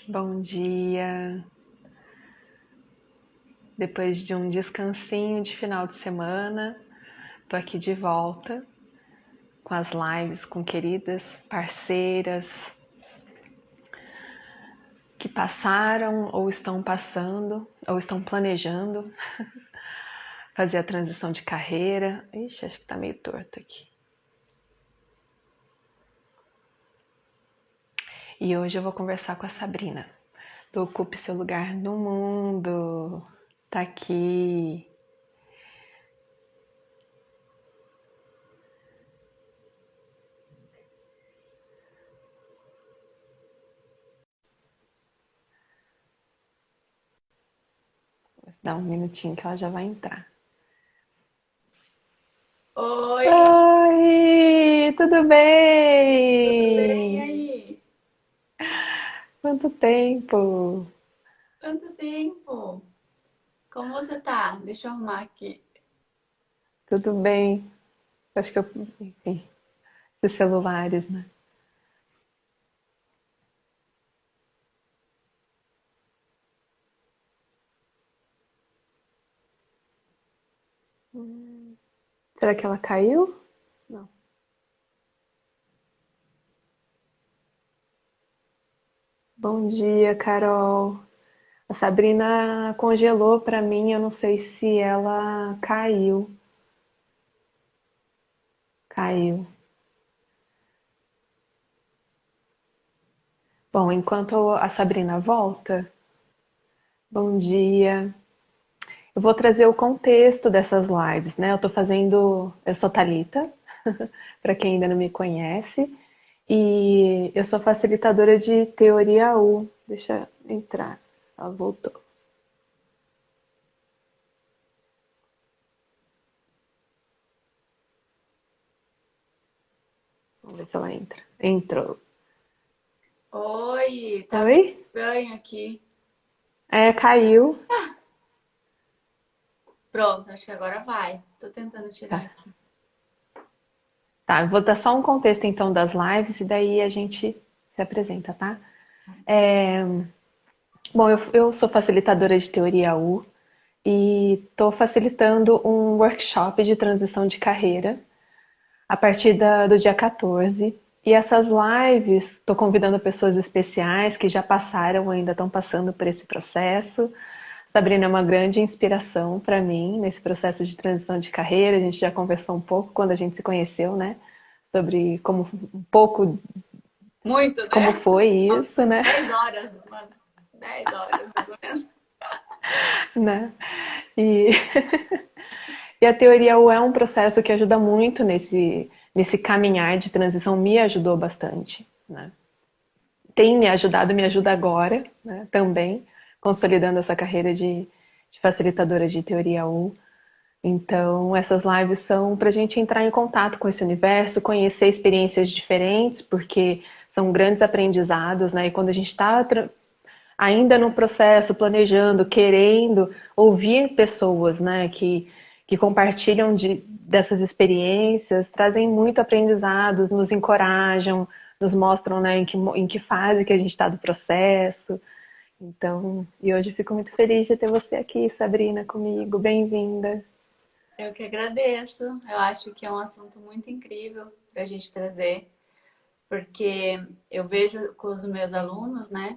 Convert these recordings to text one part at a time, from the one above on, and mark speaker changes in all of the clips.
Speaker 1: Bom dia. Depois de um descansinho de final de semana, tô aqui de volta com as lives com queridas parceiras que passaram ou estão passando ou estão planejando fazer a transição de carreira. Ixi, acho que tá meio torto aqui. E hoje eu vou conversar com a Sabrina, do Ocupe Seu Lugar no Mundo. Tá aqui. Dá um minutinho que ela já vai entrar.
Speaker 2: Oi,
Speaker 1: Oi, tudo
Speaker 2: tudo bem e
Speaker 1: bem?
Speaker 2: aí?
Speaker 1: Quanto tempo?
Speaker 2: Quanto tempo? Como você tá? Deixa eu arrumar aqui.
Speaker 1: Tudo bem? Acho que eu, enfim, esses celulares, né? Será que ela caiu? Não. Bom dia, Carol. A Sabrina congelou pra mim, eu não sei se ela caiu. Caiu. Bom, enquanto a Sabrina volta, bom dia. Eu vou trazer o contexto dessas lives, né? Eu sou Thalita, para quem ainda não me conhece, e eu sou facilitadora de teoria U. Deixa eu entrar. Ela voltou. Vamos ver se ela entra. Entrou.
Speaker 2: Oi, tá
Speaker 1: Oi?
Speaker 2: meio estranho aqui.
Speaker 1: É, caiu.
Speaker 2: Pronto, acho que agora vai. Tô tentando tirar
Speaker 1: Tá.
Speaker 2: aqui.
Speaker 1: Tá, eu vou dar só um contexto então das lives e daí a gente se apresenta, tá? É, bom, eu sou facilitadora de teoria U e estou facilitando um workshop de transição de carreira a partir do dia 14. E essas lives, estou convidando pessoas especiais que já passaram ou ainda estão passando por esse processo. Sabrina é uma grande inspiração para mim nesse processo de transição de carreira. A gente já conversou um pouco quando a gente se conheceu, né? Sobre como um pouco
Speaker 2: Muito,
Speaker 1: como
Speaker 2: né?
Speaker 1: foi isso, né?
Speaker 2: 10 horas, umas 10 horas, mais ou menos.
Speaker 1: Né? E, e a teoria U é um processo que ajuda muito nesse caminhar de transição, me ajudou bastante, né? Tem me ajudado, me ajuda agora, né, também, consolidando essa carreira de facilitadora de teoria U. Então, essas lives são para a gente entrar em contato com esse universo, conhecer experiências diferentes, porque são grandes aprendizados, né? E quando a gente está ainda no processo, planejando, querendo ouvir pessoas, né, que compartilham dessas experiências, trazem muito aprendizados, nos encorajam, nos mostram, né, em que fase que a gente está do processo. Então, e hoje eu fico muito feliz de ter você aqui, Sabrina, comigo. Bem-vinda.
Speaker 2: Eu que agradeço. Eu acho que é um assunto muito incrível pra gente trazer, porque eu vejo com os meus alunos, né,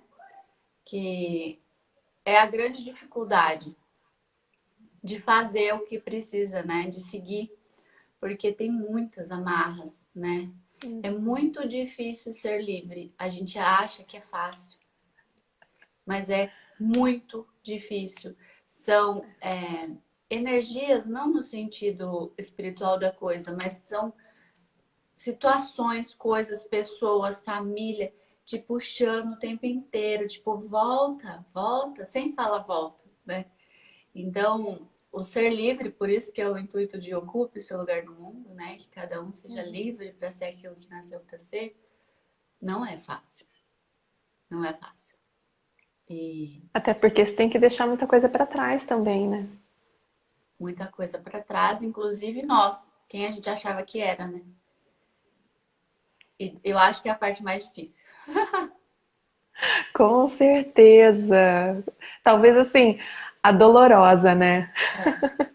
Speaker 2: que é a grande dificuldade de fazer o que precisa, né? De seguir, porque tem muitas amarras, né? É muito difícil ser livre. A gente acha que é fácil, mas é muito difícil. São energias, não no sentido espiritual da coisa, mas são situações, coisas, pessoas, família, te puxando o tempo inteiro, tipo, volta, volta, sem falar volta, né? Então, o ser livre, por isso que é o intuito de ocupe o seu lugar no mundo, né? Que cada um seja livre para ser aquilo que nasceu para ser, não é fácil. Não é fácil. E
Speaker 1: Até porque você tem que deixar muita coisa para trás também, né?
Speaker 2: muita coisa para trás, inclusive nós, quem a gente achava que era, né? E eu acho que é a parte mais difícil.
Speaker 1: Com certeza. Talvez assim, a dolorosa, né?
Speaker 2: É.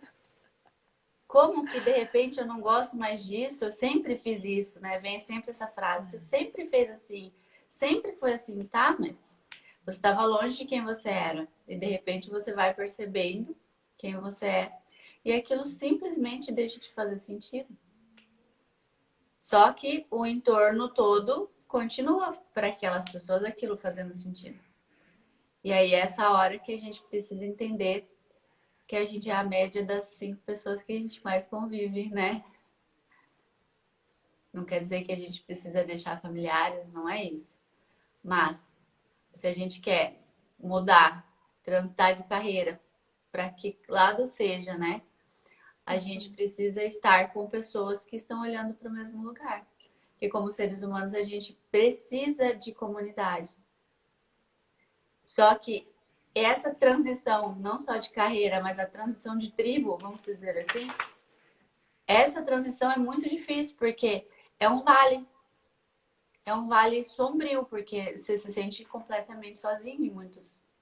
Speaker 2: Como que de repente eu não gosto mais disso? Eu sempre fiz isso, né? Vem sempre essa frase. Você sempre fez assim, sempre foi assim, tá? Mas você estava longe de quem você era. E de repente você vai percebendo quem você é. E aquilo simplesmente deixa de fazer sentido. Só que o entorno todo continua para aquelas pessoas aquilo fazendo sentido. E aí é essa hora que a gente precisa entender que a gente é a média das 5 pessoas que a gente mais convive, né? Não quer dizer que a gente precisa deixar familiares, não é isso. Mas se a gente quer mudar, transitar de carreira, para que lado seja, né? A gente precisa estar com pessoas que estão olhando para o mesmo lugar. Porque como seres humanos a gente precisa de comunidade. Só que essa transição, não só de carreira, mas a transição de tribo, vamos dizer assim, essa transição é muito difícil, porque é um vale. É um vale sombrio, porque você se sente completamente sozinho em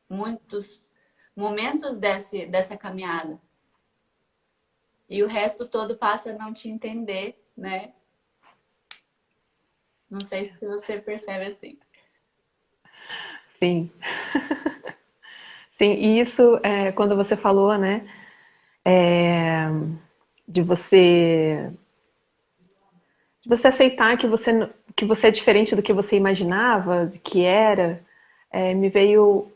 Speaker 2: muitos momentos dessa caminhada. E o resto todo passa a não te entender, né? Não sei se você percebe assim.
Speaker 1: Sim. Sim, e isso, quando você falou, né, é, de você aceitar que você é diferente do que você imaginava que era, me veio,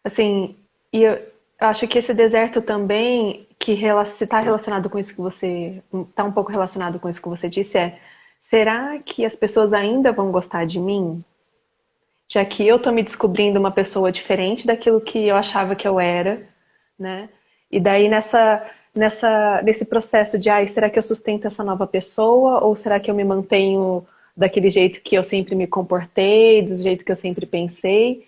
Speaker 1: assim, e eu acho que esse deserto também, se está relacionado com isso que você, está um pouco relacionado com isso que você disse, será que as pessoas ainda vão gostar de mim? Já que eu tô me descobrindo uma pessoa diferente daquilo que eu achava que eu era, né? E daí nesse processo de, será que eu sustento essa nova pessoa ou será que eu me mantenho daquele jeito que eu sempre me comportei, do jeito que eu sempre pensei?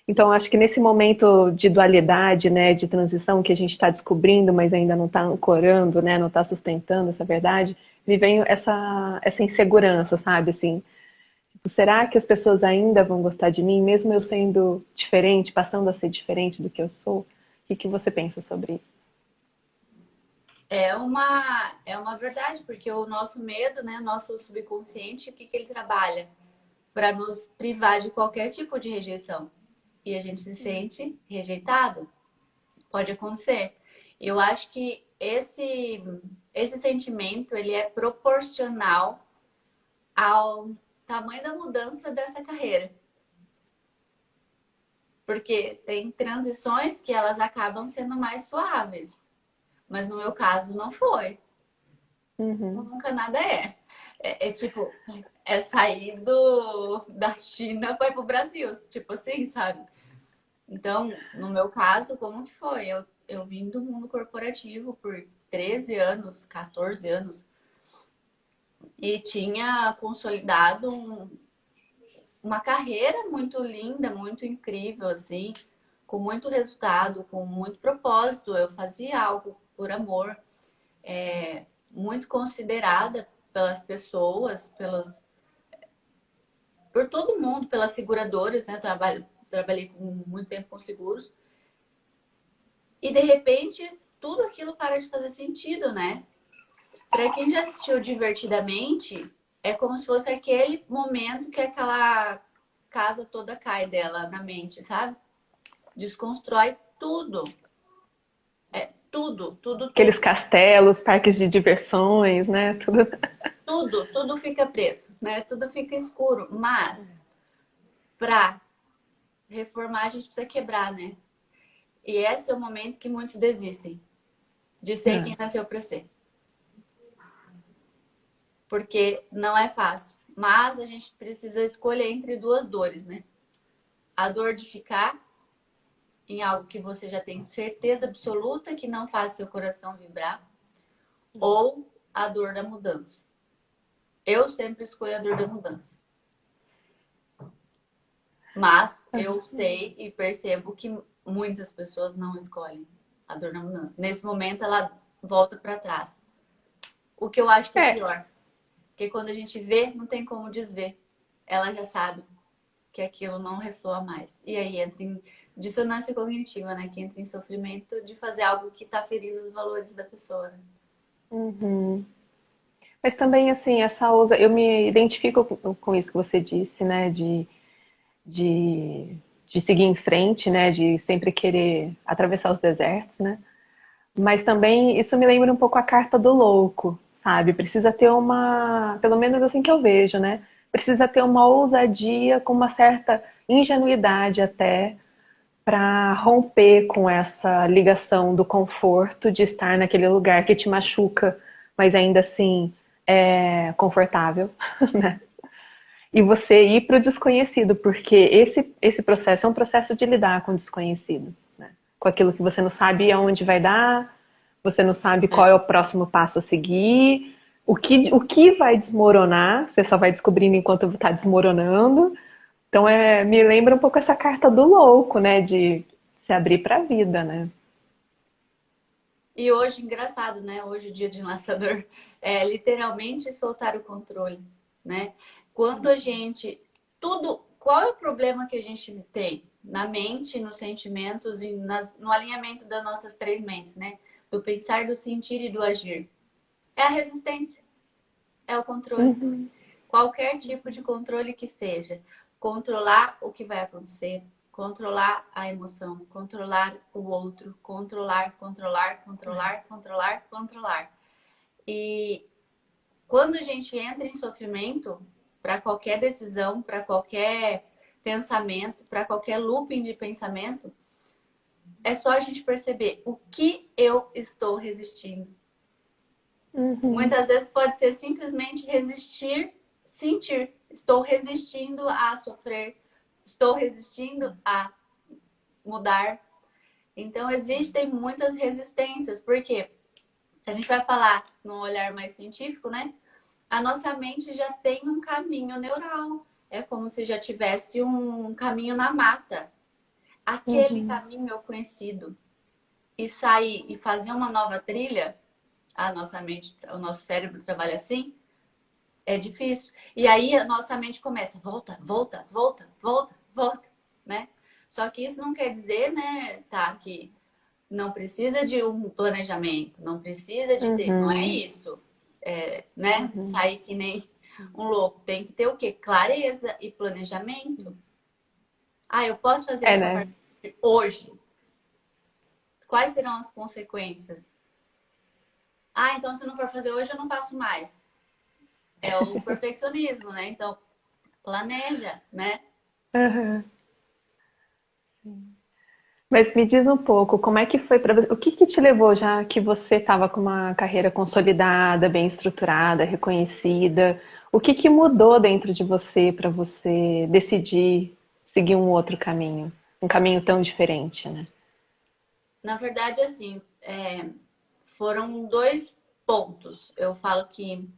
Speaker 1: Então, acho que nesse momento de dualidade, né, de transição que a gente está descobrindo, mas ainda não está ancorando, né, não está sustentando essa verdade, me vem essa insegurança, sabe, assim, tipo, será que as pessoas ainda vão gostar de mim, mesmo eu sendo diferente, passando a ser diferente do que eu sou? O que você pensa sobre isso?
Speaker 2: É uma verdade, porque o nosso medo, né, nosso subconsciente, o que ele trabalha? Para nos privar de qualquer tipo de rejeição. E a gente se sente rejeitado. Pode acontecer. Eu acho que esse sentimento ele é proporcional ao tamanho da mudança dessa carreira. Porque tem transições que elas acabam sendo mais suaves. Mas no meu caso não foi.
Speaker 1: Uhum.
Speaker 2: Nunca nada é. É tipo, é sair da China para ir pro Brasil. Tipo assim, sabe? Então, no meu caso, como que foi? Eu vim do mundo corporativo por 13 anos, 14 anos, e tinha consolidado uma carreira muito linda, muito incrível, assim, com muito resultado, com muito propósito. Eu fazia algo por amor, muito considerada pelas pessoas, por todo mundo, pelas seguradoras, né? Trabalhei muito tempo com seguros. E de repente, tudo aquilo para de fazer sentido, né? Para quem já assistiu Divertidamente, é como se fosse aquele momento que aquela casa toda cai dela na mente, sabe? Desconstrói tudo. É tudo, tudo,
Speaker 1: Aqueles
Speaker 2: tudo.
Speaker 1: castelos, parques de diversões, né? Tudo.
Speaker 2: Tudo fica preto, né? Tudo fica escuro. Mas, para reformar, a gente precisa quebrar, né? E esse é o momento que muitos desistem de ser quem nasceu para ser. Porque não é fácil. Mas a gente precisa escolher entre duas dores, né? A dor de ficar em algo que você já tem certeza absoluta que não faz seu coração vibrar, ou a dor da mudança. Eu sempre escolho a dor da mudança. Mas eu sei e percebo que muitas pessoas não escolhem a dor da mudança. Nesse momento ela volta para trás. O que eu acho que é
Speaker 1: É,
Speaker 2: pior, porque quando a gente vê, não tem como desver. Ela já sabe. que aquilo não ressoa mais. E aí entra em dissonância cognitiva, né? Que entra em sofrimento de fazer algo que tá ferindo os valores da pessoa, né?
Speaker 1: Uhum. Mas também, assim, essa ousa, eu me identifico com isso que você disse, né? De, de seguir em frente, né? De sempre querer atravessar os desertos, né? Mas também isso me lembra um pouco a carta do louco, sabe? Precisa ter uma, pelo menos assim que eu vejo, né? Precisa ter uma ousadia com uma certa ingenuidade até para romper com essa ligação do conforto de estar naquele lugar que te machuca, mas ainda assim é confortável, né? E você ir para o desconhecido, porque esse processo é um processo de lidar com o desconhecido, né? Com aquilo que você não sabe aonde vai dar, você não sabe qual
Speaker 2: É.
Speaker 1: é o próximo passo a seguir, o que vai desmoronar, você só vai descobrindo enquanto está desmoronando. Então me lembra um pouco essa carta do louco, né? De se abrir para a vida, né?
Speaker 2: E hoje, engraçado, né? Hoje, dia de lançador, é literalmente soltar o controle, né? Quando a gente. Tudo. Qual é o problema que a gente tem? Na mente, nos sentimentos e no alinhamento das nossas três mentes, né? Do pensar, do sentir e do agir. É a resistência, é o controle.
Speaker 1: Uhum.
Speaker 2: Qualquer tipo de controle que seja. Controlar o que vai acontecer, controlar a emoção, controlar o outro, controlar. E quando a gente entra em sofrimento, para qualquer decisão, para qualquer pensamento, para qualquer looping de pensamento, é só a gente perceber o que eu estou resistindo.
Speaker 1: Uhum.
Speaker 2: Muitas vezes pode ser simplesmente resistir, sentir. Estou resistindo a sofrer, estou resistindo a mudar. Então, existem muitas resistências, porque se a gente vai falar num olhar mais científico, né? A nossa mente já tem um caminho neural. É como se já tivesse um caminho na mata. Aquele
Speaker 1: Uhum.
Speaker 2: caminho é o conhecido. E sair e fazer uma nova trilha, a nossa mente, o nosso cérebro trabalha assim, é difícil. E aí a nossa mente começa, volta, né? Só que isso não quer dizer, né, tá, que não precisa de um planejamento, não precisa de ter, não é
Speaker 1: Uhum.
Speaker 2: isso, né?
Speaker 1: Uhum.
Speaker 2: Sair que nem um louco. Tem que ter o quê? Clareza e planejamento. Ah, eu posso fazer
Speaker 1: É,
Speaker 2: essa parte
Speaker 1: né?
Speaker 2: hoje. Quais serão as consequências? Ah, então se não for fazer hoje, eu não faço mais. É o perfeccionismo, né? Então, planeja, né?
Speaker 1: Uhum. Mas me diz um pouco, como é que foi para você? O que que te levou já que você estava com uma carreira consolidada, bem estruturada, reconhecida? O que que mudou dentro de você para você decidir seguir um outro caminho, um caminho tão diferente, né?
Speaker 2: Na verdade, assim, foram dois pontos. Eu falo que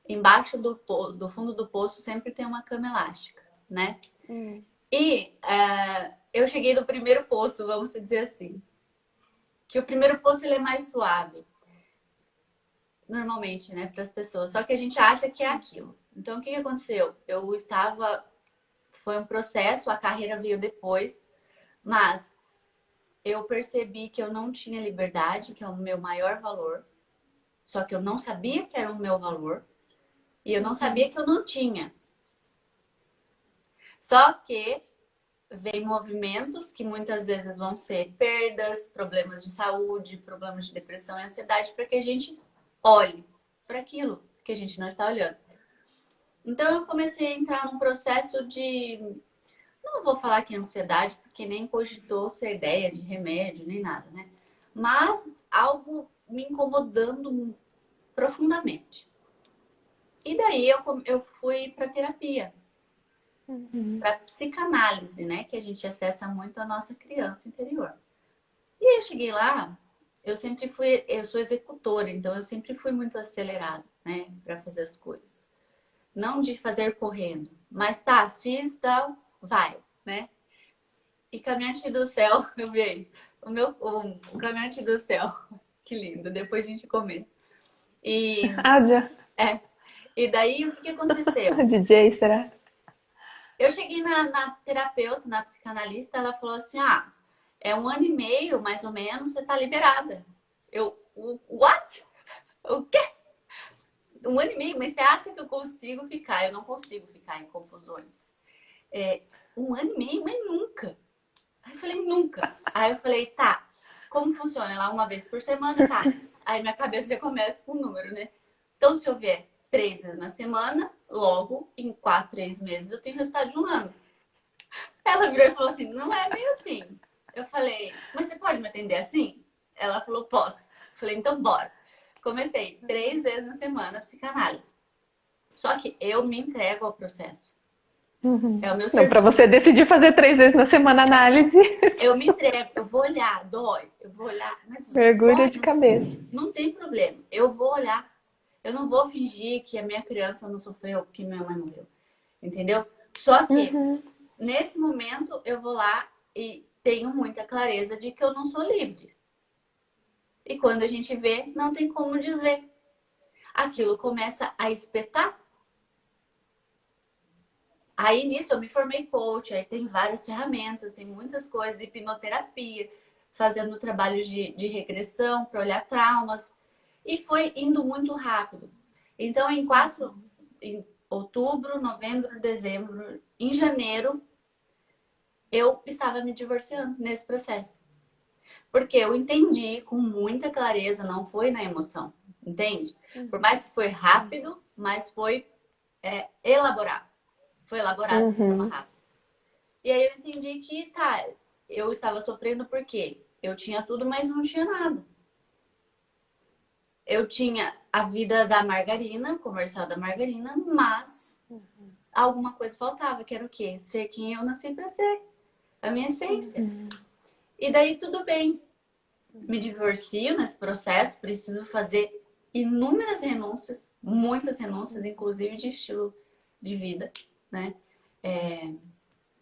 Speaker 2: embaixo do fundo do poço sempre tem uma cama elástica, né?
Speaker 1: Hum.
Speaker 2: E eu cheguei no primeiro poço, vamos dizer assim. Que o primeiro poço ele é mais suave, normalmente, né, para as pessoas. Só que a gente acha que é aquilo. Então, o que aconteceu? Eu estava. Foi um processo, a carreira veio depois, mas eu percebi que eu não tinha liberdade, que é o meu maior valor. Só que eu não sabia que era o meu valor. E eu não
Speaker 1: Uhum.
Speaker 2: sabia que eu não tinha. Só que vem movimentos que muitas vezes vão ser perdas, problemas de saúde, problemas de depressão e ansiedade, para que a gente olhe para aquilo que a gente não está olhando. Então eu comecei a entrar num processo de, não vou falar que é ansiedade, porque nem cogitou ser ideia de remédio nem nada, né? Mas algo me incomodando profundamente. E daí eu fui para terapia,
Speaker 1: Uhum.
Speaker 2: para psicanálise, né? Que a gente acessa muito a nossa criança interior. E aí eu cheguei lá, eu sou executora, então eu sempre fui muito acelerada, né? Para fazer as coisas. Não de fazer correndo, mas tá, fiz tal, vai, né? E caminhante do céu, eu vi o caminhante do céu, que lindo, depois a gente comenta. E,
Speaker 1: Ah, já.
Speaker 2: é, e daí o que aconteceu?
Speaker 1: DJ, será?
Speaker 2: eu cheguei na terapeuta, na psicanalista, ela falou assim, é 1 ano e meio, mais ou menos, você tá liberada. Eu, what? O quê? 1 ano e meio? Mas você acha que eu consigo ficar? Eu não consigo ficar em confusões. 1 ano e meio? Mas nunca. Aí eu falei, nunca. Aí eu falei, tá, como funciona? Lá 1 vez por semana, tá. Aí minha cabeça já começa com o número, né? Então, se eu vier 3 vezes na semana, logo, em 4, 3 meses, eu tenho resultado de 1 ano. Ela virou e falou assim, não é bem assim. Eu falei, mas você pode me atender assim? Ela falou, posso. Eu falei, então bora. Comecei 3 vezes na semana psicanálise. Só que eu me entrego ao processo.
Speaker 1: Uhum.
Speaker 2: É o meu
Speaker 1: Não, para
Speaker 2: serviço.
Speaker 1: você decidir fazer 3 vezes na semana análise,
Speaker 2: Eu me entrego, eu vou olhar, dói, eu vou olhar, mas
Speaker 1: mergulho
Speaker 2: dói,
Speaker 1: de cabeça.
Speaker 2: não tem problema. Eu vou olhar. Eu não vou fingir que a minha criança não sofreu porque minha mãe morreu. Entendeu? Só que,
Speaker 1: Uhum.
Speaker 2: nesse momento, eu vou lá e tenho muita clareza de que eu não sou livre. E quando a gente vê, não tem como desver. Aquilo começa a espetar. Aí nisso eu me formei coach, aí tem várias ferramentas, tem muitas coisas, hipnoterapia, fazendo trabalhos de regressão para olhar traumas. E foi indo muito rápido. Então, em outubro, novembro, dezembro, em janeiro, eu estava me divorciando nesse processo. Porque eu entendi com muita clareza, não foi na emoção, entende? Por mais que foi rápido, mas foi elaborado. Foi elaborado de forma
Speaker 1: Uhum.
Speaker 2: rápida. E aí eu entendi que, tá, eu estava sofrendo porque eu tinha tudo, mas não tinha nada. Eu tinha a vida da margarina, comercial da margarina, mas alguma coisa faltava, que era o quê? Ser quem eu nasci pra ser. A minha essência.
Speaker 1: Uhum.
Speaker 2: E daí tudo bem. Me divorcio nesse processo, preciso fazer inúmeras renúncias, muitas renúncias, inclusive de estilo de vida, né?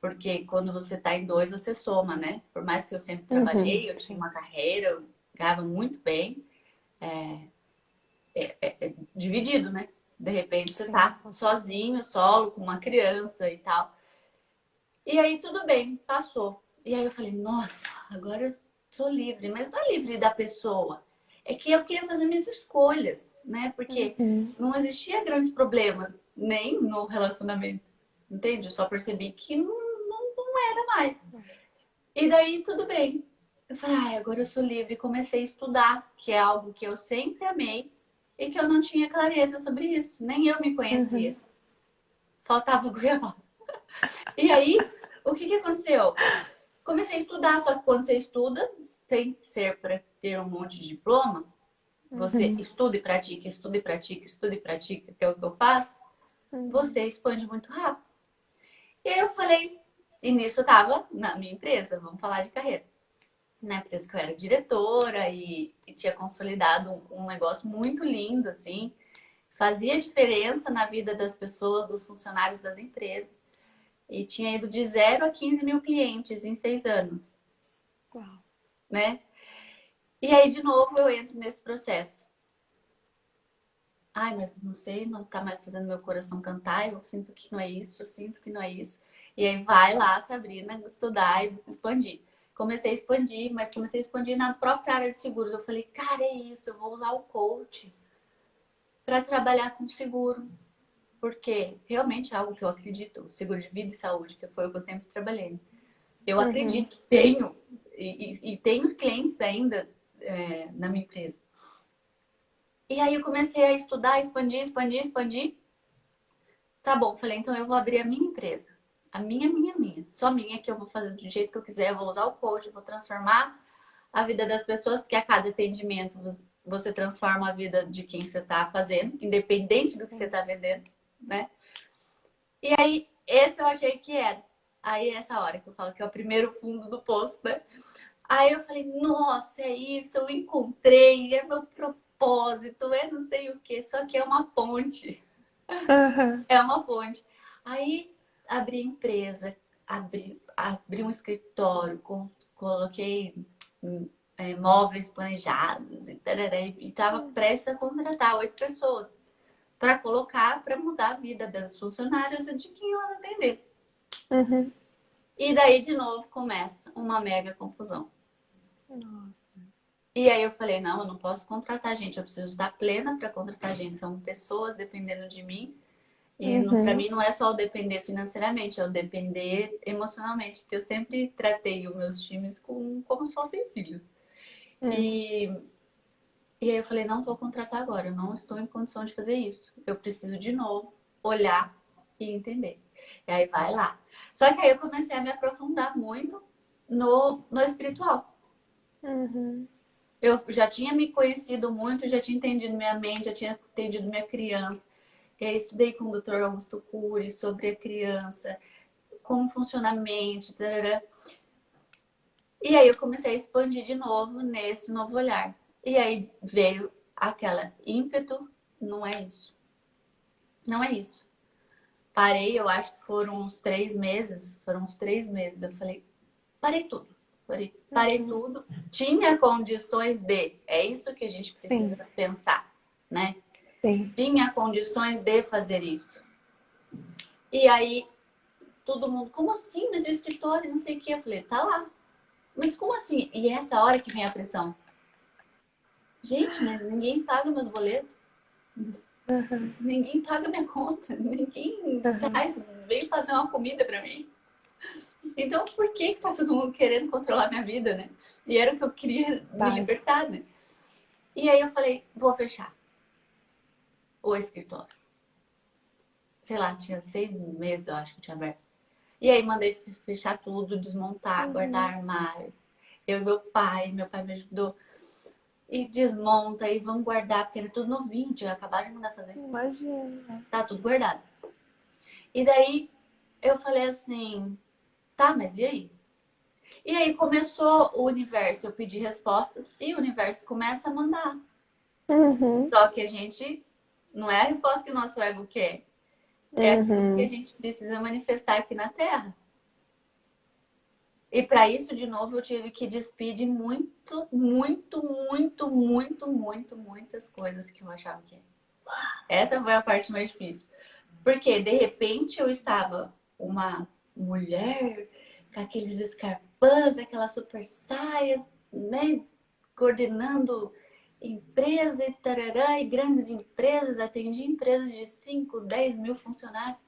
Speaker 2: Porque quando você tá em dois, você soma, né? Por mais que eu sempre
Speaker 1: Uhum.
Speaker 2: trabalhei, eu tinha uma carreira, eu ganhava muito bem, dividido, né? De repente você
Speaker 1: Sim,
Speaker 2: tá
Speaker 1: com certeza.
Speaker 2: sozinho, solo, com uma criança e tal. E aí tudo bem, passou. E aí eu falei, nossa, agora eu sou livre, mas não é livre da pessoa. É que eu queria fazer minhas escolhas, né? Porque
Speaker 1: Uhum.
Speaker 2: não existia grandes problemas, nem no relacionamento. Entende? Eu só percebi que não era mais. E daí tudo bem. Eu falei, ai, agora eu sou livre. E comecei a estudar, que é algo que eu sempre amei e que eu não tinha clareza sobre isso. Nem eu me conhecia.
Speaker 1: Uhum.
Speaker 2: Faltava goiaba. E aí, o que aconteceu? Comecei a estudar, só que quando você estuda, sem ser para ter um monte de diploma, você
Speaker 1: Uhum.
Speaker 2: estuda e pratica, estuda e pratica, estuda e pratica, que é o que eu faço,
Speaker 1: Uhum.
Speaker 2: você expande muito rápido. E aí eu falei, e nisso eu tava na minha empresa, vamos falar de carreira. Na empresa que eu era diretora e tinha consolidado um negócio muito lindo, assim, fazia diferença na vida das pessoas, dos funcionários das empresas. E tinha ido de 0 a 15 mil clientes em 6 anos,
Speaker 1: Uau.
Speaker 2: né? E aí, de novo, eu entro nesse processo. Ai, mas não sei, não tá mais fazendo meu coração cantar, eu sinto que não é isso, eu sinto que não é isso. E aí vai lá, Sabrina, estudar e expandir. Comecei a expandir, mas comecei a expandir na própria área de seguros. Eu falei, cara, é isso, eu vou usar o coach para trabalhar com seguro. Porque realmente é algo que eu acredito, seguro de vida e saúde, que foi o que eu sempre trabalhei. Eu
Speaker 1: Uhum.
Speaker 2: acredito, tenho, e tenho clientes ainda na minha empresa. E aí eu comecei a estudar, expandir, expandir, expandir. Tá bom, falei, então eu vou abrir a minha empresa. A minha. Só minha, que eu vou fazer do jeito que eu quiser, eu vou usar o coach, eu vou transformar a vida das pessoas, porque a cada atendimento você transforma a vida de quem você está fazendo, independente do que você está vendendo, né? E aí, esse eu achei que era. Aí, essa hora que eu falo que é o primeiro fundo do poço, né? Aí eu falei, nossa, é isso, eu encontrei, é meu propósito, é não sei o quê, só que é uma ponte.
Speaker 1: Uhum.
Speaker 2: É uma ponte. Aí abri empresa, abri um escritório, coloquei móveis planejados e tarará, e estava prestes a contratar 8 pessoas para colocar, para mudar a vida das funcionárias e de quem elas atendessem.
Speaker 1: Uhum.
Speaker 2: E daí, de novo, começa uma mega confusão.
Speaker 1: Nossa.
Speaker 2: E aí eu falei, não, eu não posso contratar gente, eu preciso estar plena para contratar gente. São pessoas dependendo de mim. E para
Speaker 1: Uhum.
Speaker 2: mim não é só o depender financeiramente, é o depender emocionalmente. Porque eu sempre tratei os meus times como se fossem filhos.
Speaker 1: Uhum.
Speaker 2: E, e aí eu falei, não vou contratar agora, eu não estou em condição de fazer isso. Eu preciso de novo olhar e entender. E aí vai lá. Só que aí eu comecei a me aprofundar muito no espiritual.
Speaker 1: Uhum.
Speaker 2: Eu já tinha me conhecido muito, já tinha entendido minha mente, já tinha entendido minha criança. E aí estudei com o Dr. Augusto Cury sobre a criança, como funciona a mente, tarará. E aí eu comecei a expandir de novo nesse novo olhar. E aí veio aquela ímpeto, não é isso. Não é isso. Parei, eu acho que foram uns 3 meses. Foram uns 3 meses. Eu falei, parei tudo. Parei
Speaker 1: Uhum.
Speaker 2: tudo. Tinha condições de. É isso que a gente precisa
Speaker 1: Sim,
Speaker 2: pensar, né?
Speaker 1: sim.
Speaker 2: Tinha condições de fazer isso. E aí, todo mundo, como assim? Mas o escritório, não sei o que. Eu falei, tá lá. Mas como assim? E essa hora que vem a pressão. Gente, mas ninguém paga meus boletos.
Speaker 1: Uhum.
Speaker 2: Ninguém paga minha conta. Ninguém
Speaker 1: Uhum.
Speaker 2: traz, vem fazer uma comida pra mim. Então, por que tá todo mundo querendo controlar minha vida, né? E era o que eu queria me
Speaker 1: Vai.
Speaker 2: libertar, né? E aí eu falei, vou fechar o escritório. Sei lá, tinha 6 meses, eu acho que tinha aberto. E aí mandei fechar tudo, desmontar, guardar
Speaker 1: Uhum.
Speaker 2: armário. Eu e meu pai me ajudou. E desmonta e vamos guardar, porque era tudo novinho, tinha acabado de mandar fazer.
Speaker 1: Imagina.
Speaker 2: Tá tudo guardado. E daí eu falei assim, tá, mas e aí? E aí começou o universo, eu pedi respostas e o universo começa a mandar.
Speaker 1: Uhum.
Speaker 2: Só que a gente não é a resposta que o nosso ego quer. É aquilo que a
Speaker 1: Uhum.
Speaker 2: gente precisa manifestar aqui na Terra. E para isso, de novo, eu tive que despedir muitas coisas que eu achava que era. Essa foi a parte mais difícil. Porque, de repente, eu estava uma mulher com aqueles escarpãs, aquelas super saias, né? Coordenando empresas e tarará, e grandes empresas, atendi empresas de 5, 10 mil funcionários.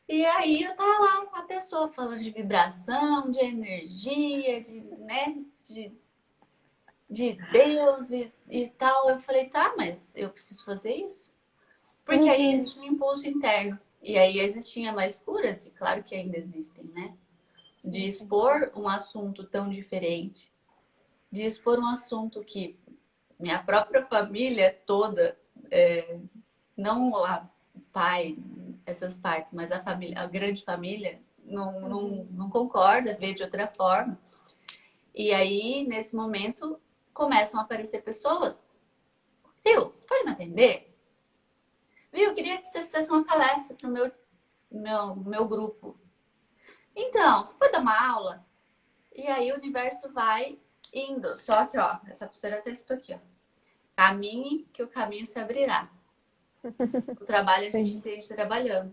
Speaker 2: E aí eu tava lá, a pessoa falando de vibração, de energia, né, de Deus e tal. Eu falei, tá, mas eu preciso fazer isso. Porque aí
Speaker 1: Uhum.
Speaker 2: existe um impulso interno. E aí existiam mais curas, e claro que ainda existem, né? De
Speaker 1: Sim.
Speaker 2: expor um assunto tão diferente, de expor um assunto que minha própria família toda, não a pai, essas partes, mas a família, a grande família,
Speaker 1: Uhum.
Speaker 2: não concorda, vê de outra forma. E aí, nesse momento, começam a aparecer pessoas. Viu, você pode me atender? Viu, eu queria que você fizesse uma palestra para o meu grupo. Então, você pode dar uma aula? E aí o universo vai indo. Só que, ó, essa pulseira tá escrito aqui, ó. Caminhe que o caminho se abrirá. O trabalho a gente
Speaker 1: Sim.
Speaker 2: entende trabalhando.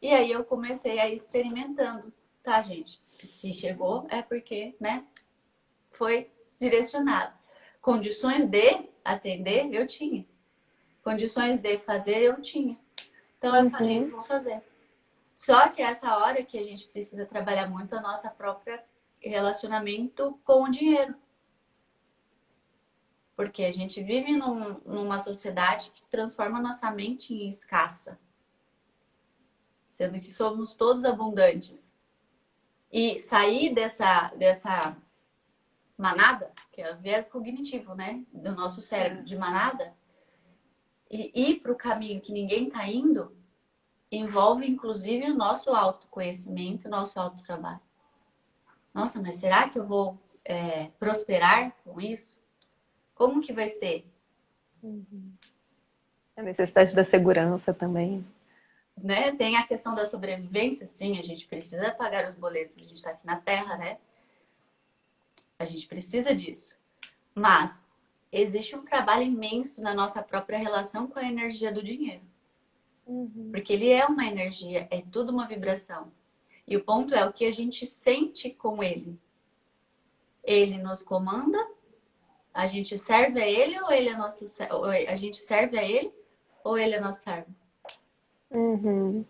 Speaker 2: E aí eu comecei a ir experimentando, tá, gente? Se chegou, é porque, né, foi direcionado. Condições de atender, eu tinha. Condições de fazer, eu tinha. Então eu falei,
Speaker 1: Uhum.
Speaker 2: vou fazer. Só que essa hora que a gente precisa trabalhar muito a nossa própria relacionamento com o dinheiro. Porque a gente vive numa sociedade que transforma nossa mente em escassa, sendo que somos todos abundantes. E sair dessa manada, que é o viés cognitivo, né, do nosso cérebro
Speaker 1: É.
Speaker 2: de manada, e ir para o caminho que ninguém está indo, envolve inclusive o nosso autoconhecimento, o nosso autotrabalho. Nossa, mas será que eu vou prosperar com isso? Como que vai ser?
Speaker 1: Uhum. A necessidade da segurança também.
Speaker 2: Né? Tem a questão da sobrevivência, sim, a gente precisa pagar os boletos, a gente está aqui na Terra, né? A gente precisa disso. Mas existe um trabalho imenso na nossa própria relação com a energia do dinheiro.
Speaker 1: Uhum.
Speaker 2: Porque ele é uma energia, é tudo uma vibração. E o ponto é o que a gente sente com ele. Ele nos comanda? A gente serve a ele ou ele é nosso, ou a gente serve a ele ou ele é nosso servo?
Speaker 1: Uhum.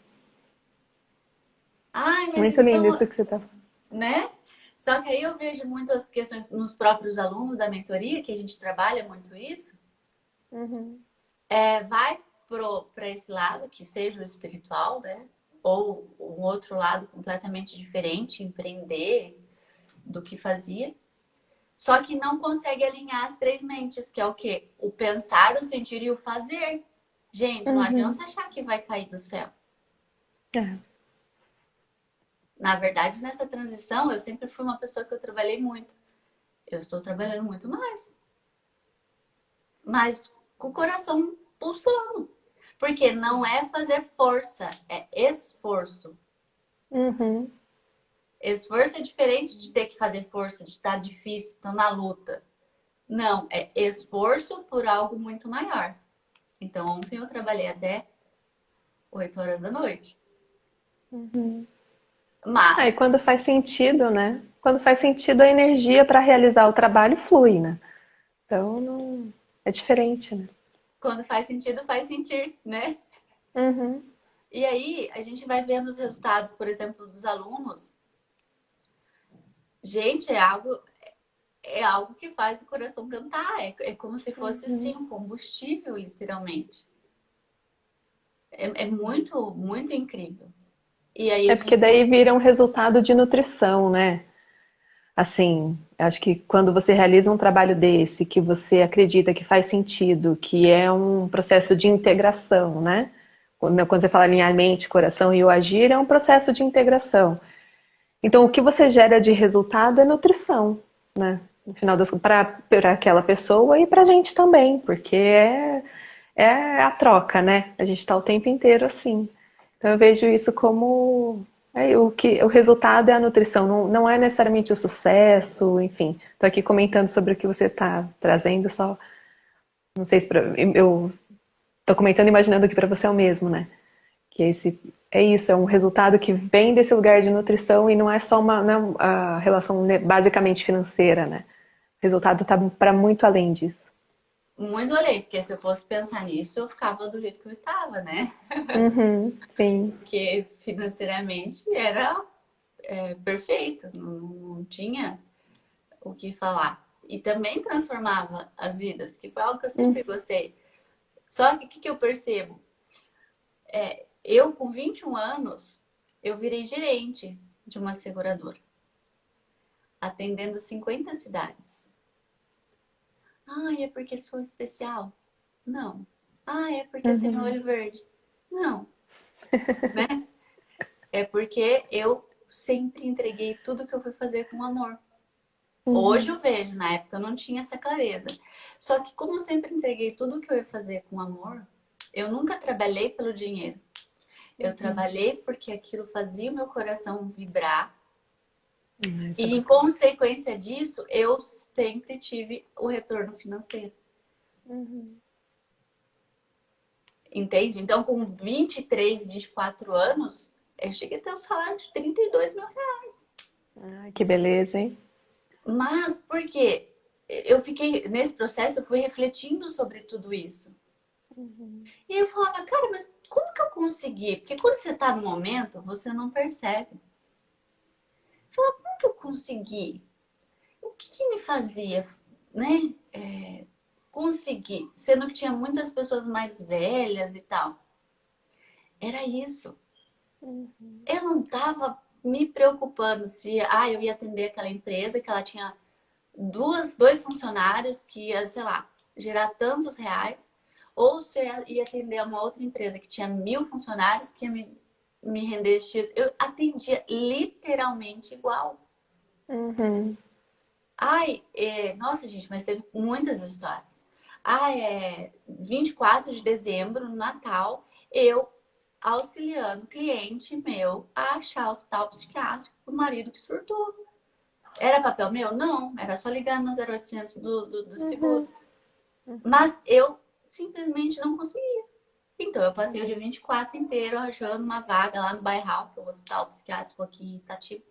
Speaker 2: Ai, mas
Speaker 1: Muito lindo
Speaker 2: então,
Speaker 1: isso que você está falando.
Speaker 2: né? Só que aí eu vejo muitas questões nos próprios alunos da mentoria, que a gente trabalha muito isso,
Speaker 1: Uhum.
Speaker 2: vai para esse lado, que seja o espiritual, né? Ou um outro lado completamente diferente, empreender do que fazia. Só que não consegue alinhar as três mentes, que é o quê? O pensar, o sentir e o fazer. Gente, não
Speaker 1: Uhum.
Speaker 2: adianta achar que vai cair do céu.
Speaker 1: É.
Speaker 2: Na verdade, nessa transição, eu sempre fui uma pessoa que eu trabalhei muito. Eu estou trabalhando muito mais. Mas com o coração pulsando. Porque não é fazer força, é esforço.
Speaker 1: Uhum.
Speaker 2: Esforço é diferente de ter que fazer força, de estar difícil, estar na luta. Não, é esforço por algo muito maior. Então, ontem eu trabalhei até 8 horas da noite.
Speaker 1: Uhum. Ah, e
Speaker 2: Mas,
Speaker 1: quando faz sentido, né? Quando faz sentido, a energia para realizar o trabalho flui, né? Então, não... é diferente, né?
Speaker 2: quando faz sentido, faz sentir, né?
Speaker 1: Uhum.
Speaker 2: E aí, a gente vai vendo os resultados, por exemplo, dos alunos. Gente, é algo que faz o coração cantar. É como se fosse, assim,
Speaker 1: Uhum.
Speaker 2: um combustível, literalmente. É muito, muito incrível. E aí, a
Speaker 1: É porque
Speaker 2: gente...
Speaker 1: daí vira um resultado de nutrição, né? Assim, acho que quando você realiza um trabalho desse, que você acredita que faz sentido, que é um processo de integração, né? Quando você fala em mente, coração e o agir, é um processo de integração. Então, o que você gera de resultado é nutrição, né? No final das contas, para aquela pessoa e para a gente também, porque é a troca, né? A gente está o tempo inteiro assim. Então, eu vejo isso como o resultado é a nutrição, não é necessariamente o sucesso, enfim. Estou aqui comentando sobre o que você está trazendo, só não sei se eu estou comentando imaginando que para você é o mesmo, né? Que é isso, é um resultado que vem desse lugar de nutrição e não é só não é a relação basicamente financeira, né? O resultado está para muito além disso.
Speaker 2: Muito além, porque se eu fosse pensar nisso, eu ficava do jeito que eu estava, né?
Speaker 1: Uhum, sim.
Speaker 2: Porque financeiramente era perfeito, não tinha o que falar. E também transformava as vidas, que foi algo que eu
Speaker 1: Uhum,
Speaker 2: sempre gostei. Só que o que eu percebo? Eu, com 21 anos, eu virei gerente de uma seguradora, atendendo 50 cidades. Ah, é porque sou especial? Não. Ah, é porque eu tenho
Speaker 1: uhum,
Speaker 2: olho verde? Não, né? É porque eu sempre entreguei tudo que eu fui fazer com amor. Hoje
Speaker 1: uhum,
Speaker 2: eu vejo, na época eu não tinha essa clareza. Só que como eu sempre entreguei tudo que eu ia fazer com amor, eu nunca trabalhei pelo dinheiro. Eu
Speaker 1: uhum.
Speaker 2: trabalhei porque aquilo fazia o meu coração vibrar.
Speaker 1: Isso é
Speaker 2: E em
Speaker 1: bacana.
Speaker 2: consequência disso, eu sempre tive o retorno financeiro.
Speaker 1: Uhum.
Speaker 2: Entende? Então, com 23, 24 anos, eu cheguei a ter um salário de 32 mil reais.
Speaker 1: Ai, que beleza, hein?
Speaker 2: Mas por quê? Eu fiquei, nesse processo, eu fui refletindo sobre tudo isso.
Speaker 1: Uhum,
Speaker 2: E aí eu falava, cara, mas como que eu consegui? Porque quando você tá no momento, você não percebe. Eu falava, como que eu consegui? O que me fazia, né? Conseguir, sendo que tinha muitas pessoas mais velhas e tal. Era isso.
Speaker 1: uhum,
Speaker 2: Eu não estava me preocupando se eu ia atender aquela empresa que ela tinha dois funcionários que ia, sei lá, gerar tantos reais, ou se eu ia atender uma outra empresa que tinha 1.000 funcionários que ia me render X. Eu atendia literalmente igual. Nossa, gente, mas teve muitas histórias. 24 de dezembro, no Natal, eu auxiliando cliente meu a achar o hospital psiquiátrico pro marido que surtou. Era papel meu? Não, era só ligar no 0800 do seguro.
Speaker 1: uhum, uhum.
Speaker 2: Mas eu simplesmente não conseguia. Então, eu passei o dia 24 inteiro achando uma vaga lá no Bairral, que é o hospital psiquiátrico aqui em Itatiba,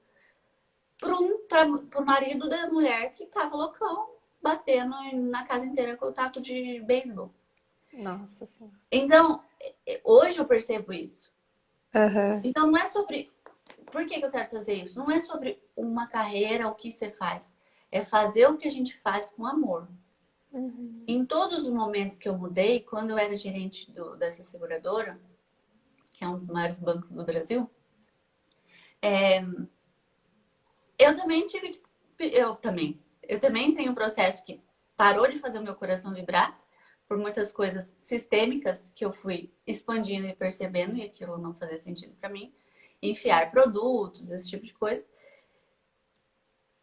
Speaker 2: pro marido da mulher que tava loucão, batendo na casa inteira com o taco de beisebol.
Speaker 1: Nossa Senhora.
Speaker 2: Então, hoje eu percebo isso.
Speaker 1: Aham.
Speaker 2: Então, não é sobre... Por que eu quero trazer isso? Não é sobre uma carreira, o que você faz. É fazer o que a gente faz com amor.
Speaker 1: Uhum.
Speaker 2: Em todos os momentos que eu mudei, quando eu era gerente dessa seguradora, que é um dos maiores bancos do Brasil, eu também tive que... Eu também tenho um processo que parou de fazer o meu coração vibrar por muitas coisas sistêmicas que eu fui expandindo e percebendo e aquilo não fazia sentido para mim. Enfiar produtos, esse tipo de coisa.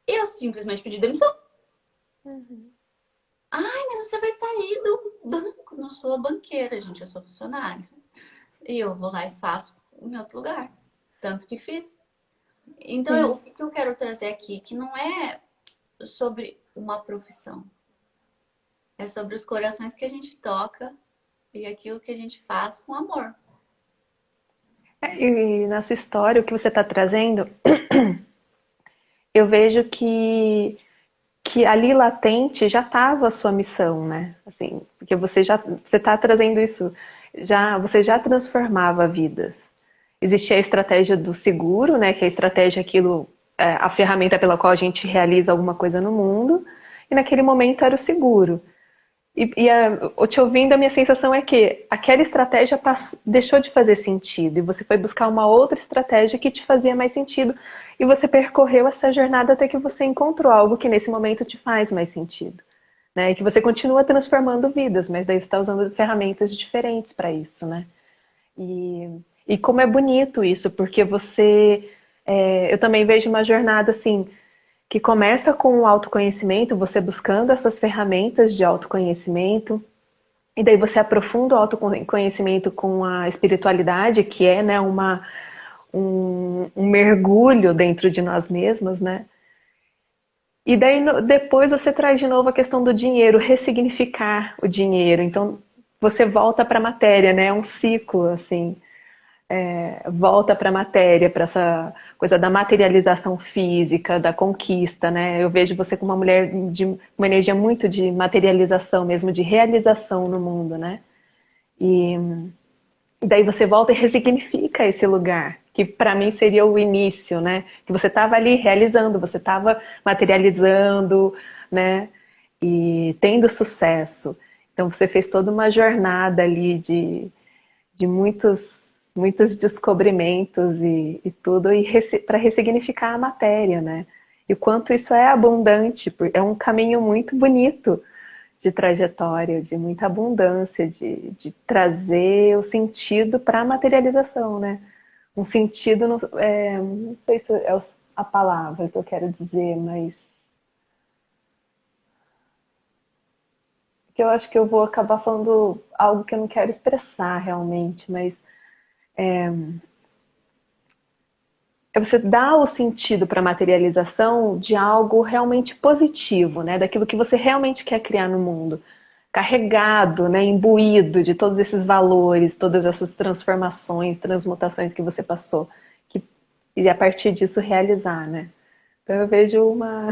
Speaker 2: Eu simplesmente pedi demissão.
Speaker 1: Uhum.
Speaker 2: Ai, mas você vai sair do banco. Não sou banqueira, gente, eu sou funcionária. E eu vou lá e faço em outro lugar. Tanto que fiz. Então, o
Speaker 1: Sim.
Speaker 2: que eu quero trazer aqui, que não é sobre uma profissão. É sobre os corações que a gente toca e aquilo que a gente faz com amor.
Speaker 1: E na sua história, o que você está trazendo, eu vejo que ali latente já estava a sua missão, né? Assim, porque você está trazendo isso, você já transformava vidas. Existia a estratégia do seguro, né? Que é a estratégia a ferramenta pela qual a gente realiza alguma coisa no mundo. E naquele momento era o seguro. Te ouvindo, a minha sensação é que aquela estratégia deixou de fazer sentido e você foi buscar uma outra estratégia que te fazia mais sentido e você percorreu essa jornada até que você encontrou algo que nesse momento te faz mais sentido, né? E que você continua transformando vidas, mas daí você está usando ferramentas diferentes para isso, né? E, e como é bonito isso, porque eu também vejo uma jornada assim que começa com o autoconhecimento, você buscando essas ferramentas de autoconhecimento, e daí você aprofunda o autoconhecimento com a espiritualidade, que é, né, um mergulho dentro de nós mesmos, né? E daí depois você traz de novo a questão do dinheiro, ressignificar o dinheiro. Então você volta para a matéria, né? É um ciclo assim. Volta para a matéria, para essa coisa da materialização física, da conquista, né? Eu vejo você como uma mulher de uma energia muito de materialização mesmo, de realização no mundo, né? E daí você volta e ressignifica esse lugar, que para mim seria o início, né? Que você estava ali realizando, você estava materializando, né? E tendo sucesso. Então você fez toda uma jornada ali de muitos descobrimentos e tudo, e para ressignificar a matéria, né? E o quanto isso é abundante, é um caminho muito bonito de trajetória, de muita abundância, de trazer o sentido para a materialização, né? Um sentido, não sei se é a palavra que eu quero dizer, mas que eu acho que eu vou acabar falando algo que eu não quero expressar realmente, mas é você dar o sentido para a materialização de algo realmente positivo, né? Daquilo que você realmente quer criar no mundo. Carregado, né? Imbuído de todos esses valores, todas essas transformações, transmutações que você passou. E a partir disso realizar, né? Então eu vejo uma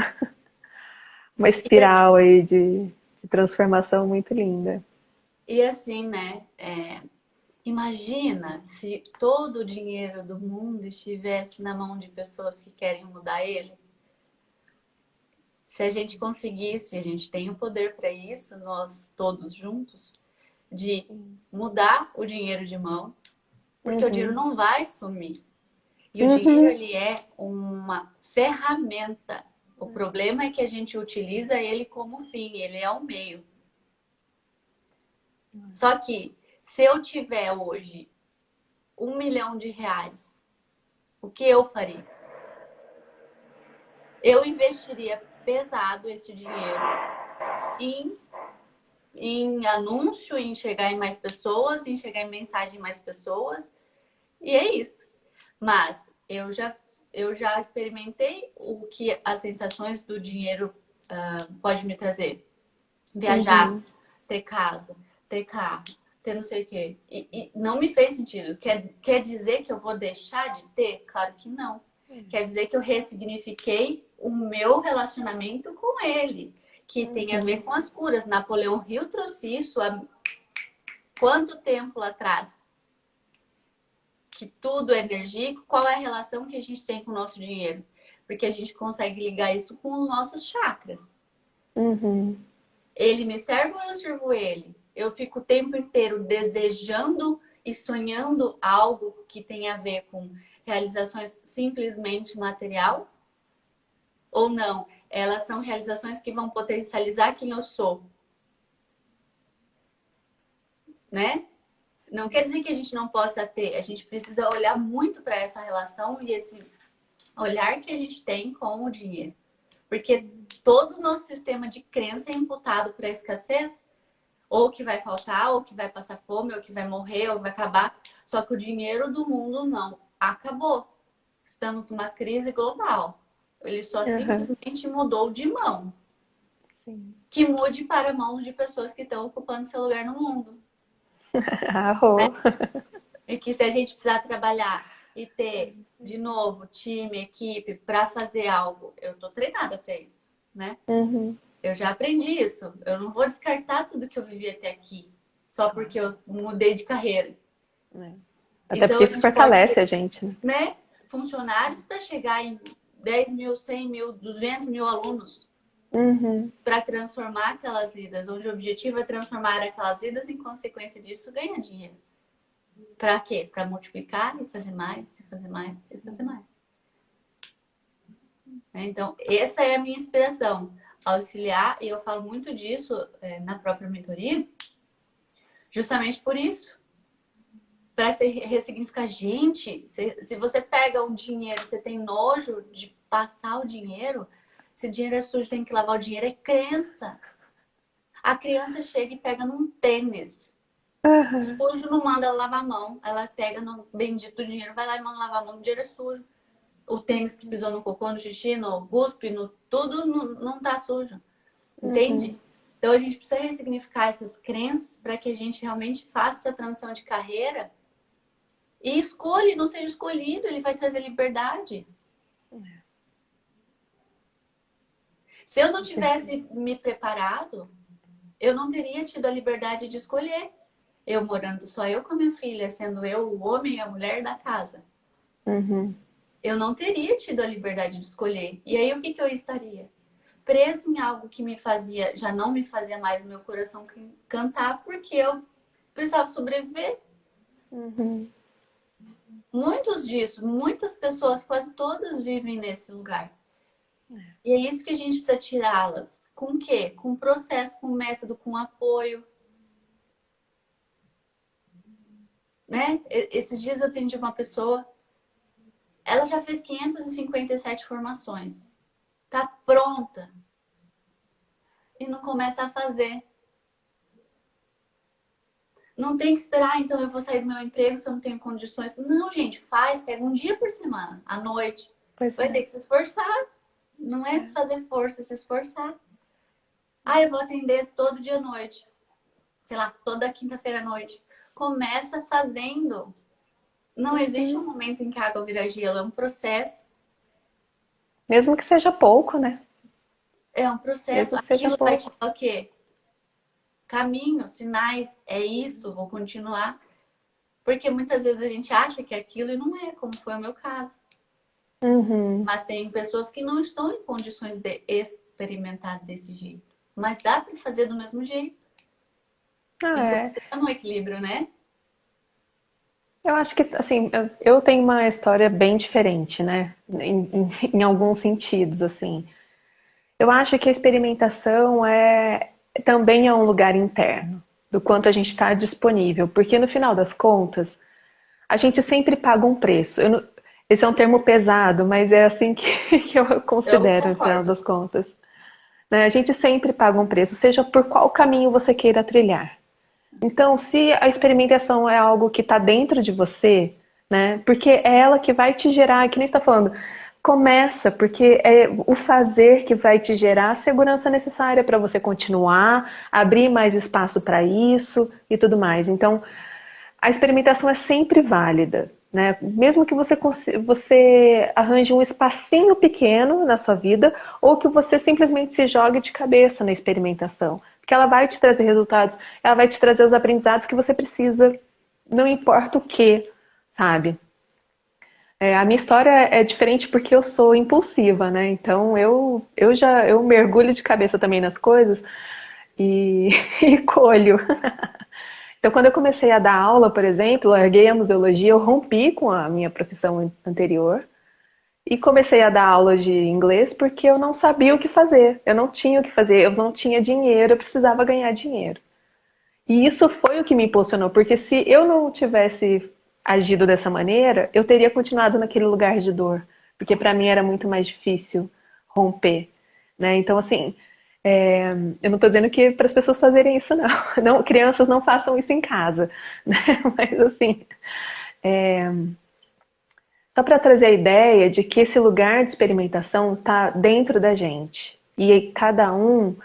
Speaker 2: E,
Speaker 1: espiral aí de transformação muito linda.
Speaker 2: e assim, né? Imagina se todo o dinheiro do mundo estivesse na mão de pessoas que querem mudar ele. Se a gente conseguisse, a gente tem o poder para isso, nós todos juntos, de mudar o dinheiro de mão, porque o dinheiro
Speaker 1: Uhum.
Speaker 2: não vai sumir. E o dinheiro,
Speaker 1: Uhum.
Speaker 2: ele é uma ferramenta. O problema é que a gente utiliza ele como fim, ele é um meio. Só que se eu tiver hoje R$ 1 milhão, o que eu faria? Eu investiria pesado esse dinheiro em, em anúncio, em chegar em mais pessoas, em chegar em mensagem em mais pessoas. E é isso. Mas eu já experimentei o que as sensações do dinheiro pode me trazer. Viajar,
Speaker 1: Uhum.
Speaker 2: ter casa, ter carro, ter não sei o quê. E não me fez sentido. Quer dizer que eu vou deixar de ter? Claro que não. Quer dizer que eu ressignifiquei o meu relacionamento com ele, que tem a ver com as curas. Napoleão Hill trouxe isso há quanto tempo lá atrás? Que tudo é energia. Qual é a relação que a gente tem com o nosso dinheiro? Porque a gente consegue ligar isso com os nossos chakras.
Speaker 1: Uhum.
Speaker 2: Ele me serve ou eu sirvo ele? Eu fico o tempo inteiro desejando e sonhando algo que tem a ver com realizações simplesmente material? Ou não? Elas são realizações que vão potencializar quem eu sou. Né? Não quer dizer que a gente não possa ter. A gente precisa olhar muito para essa relação e esse olhar que a gente tem com o dinheiro. Porque todo o nosso sistema de crença é imputado para a escassez, ou que vai faltar, ou que vai passar fome, ou que vai morrer, ou que vai acabar. Só que o dinheiro do mundo não acabou. Estamos numa crise global. Ele só simplesmente mudou de mão.
Speaker 1: Sim.
Speaker 2: Que mude para mãos de pessoas que estão ocupando seu lugar no mundo.
Speaker 1: Arrou.
Speaker 2: E que se a gente precisar trabalhar e ter, de novo, time, equipe, para fazer algo, eu tô treinada para isso, né? Eu já aprendi isso. Eu não vou descartar tudo que eu vivi até aqui, só porque eu mudei de carreira.
Speaker 1: Até
Speaker 2: Então,
Speaker 1: porque isso fortalece a gente,
Speaker 2: né? Funcionários para chegar em 10 mil, 100 mil, 200 mil alunos. Para transformar aquelas vidas, onde o objetivo é transformar aquelas vidas, em consequência disso, ganhar dinheiro. Para quê? Para multiplicar e fazer mais, e fazer mais, e fazer mais. Então, essa é a minha inspiração. Auxiliar, e eu falo muito disso na própria mentoria, justamente por isso. Para se ressignificar. Gente, se você pega um dinheiro, você tem nojo de passar o dinheiro, se o dinheiro é sujo, tem que lavar o dinheiro, é crença. A criança chega e pega num tênis. Sujo, não manda ela lavar a mão. Ela pega no bendito dinheiro, vai lá e manda lavar a mão, o dinheiro é sujo. O tênis que pisou no cocô, no xixi, no guspe, no tudo, não tá sujo. Entende? Então a gente precisa ressignificar essas crenças para que a gente realmente faça essa transição de carreira e escolha, não seja escolhido, ele vai trazer liberdade. Se eu não tivesse me preparado, eu não teria tido a liberdade de escolher. Eu morando só eu com a minha filha, sendo eu o homem e a mulher da casa. Eu não teria tido a liberdade de escolher. E aí o que eu estaria? Presa em algo que me fazia, já não me fazia mais o meu coração cantar, porque eu precisava sobreviver. Muitas pessoas, quase todas vivem nesse lugar. E é isso que a gente precisa tirá-las. Com o quê? Com processo, com método, com apoio. Né? Esses dias eu atendi uma pessoa, ela já fez 557 formações. Tá pronta. E não começa a fazer. Não tem que esperar, então eu vou sair do meu emprego se eu não tenho condições. Não, gente, faz, pega um dia por semana, à noite. Vai ter que se esforçar. Não é fazer força, é se esforçar. Ah, eu vou atender todo dia à noite. Sei lá, toda quinta-feira à noite. Começa fazendo. Não existe um momento em que a água vira gelo, é um processo.
Speaker 1: Mesmo que seja pouco, né?
Speaker 2: É um processo. Aquilo vai te dar o quê? Caminho, sinais, é isso, vou continuar. Porque muitas vezes a gente acha que é aquilo e não é, como foi o meu caso. Mas tem pessoas que não estão em condições de experimentar desse jeito. Mas dá para fazer do mesmo jeito. É no equilíbrio, né?
Speaker 1: Eu acho que, assim, eu tenho uma história bem diferente, né? Em alguns sentidos, assim. Eu acho que a experimentação também é um lugar interno, do quanto a gente está disponível. Porque no final das contas, a gente sempre paga um preço. Esse é um termo pesado, mas é assim que eu considero, no final das contas. Né? A gente sempre paga um preço, seja por qual caminho você queira trilhar. Então, se a experimentação é algo que está dentro de você, né? Porque é ela que vai te gerar, que nem está falando, começa, porque é o fazer que vai te gerar a segurança necessária para você continuar, abrir mais espaço para isso e tudo mais. Então, a experimentação é sempre válida, né? Mesmo que você arranje um espacinho pequeno na sua vida, ou que você simplesmente se jogue de cabeça na experimentação, porque ela vai te trazer resultados, ela vai te trazer os aprendizados que você precisa, não importa o que, sabe? A minha história é diferente porque eu sou impulsiva, né? Então eu mergulho de cabeça também nas coisas e, e colho. Então, quando eu comecei a dar aula, por exemplo, larguei a museologia, eu rompi com a minha profissão anterior e comecei a dar aula de inglês porque eu não sabia o que fazer. Eu não tinha o que fazer, eu não tinha dinheiro, eu precisava ganhar dinheiro. E isso foi o que me impulsionou, porque se eu não tivesse agido dessa maneira, eu teria continuado naquele lugar de dor, porque para mim era muito mais difícil romper, né? Então, assim, eu não estou dizendo que para as pessoas fazerem isso, não. Não, crianças não façam isso em casa, né? Mas assim, só para trazer a ideia de que esse lugar de experimentação está dentro da gente. E cada um,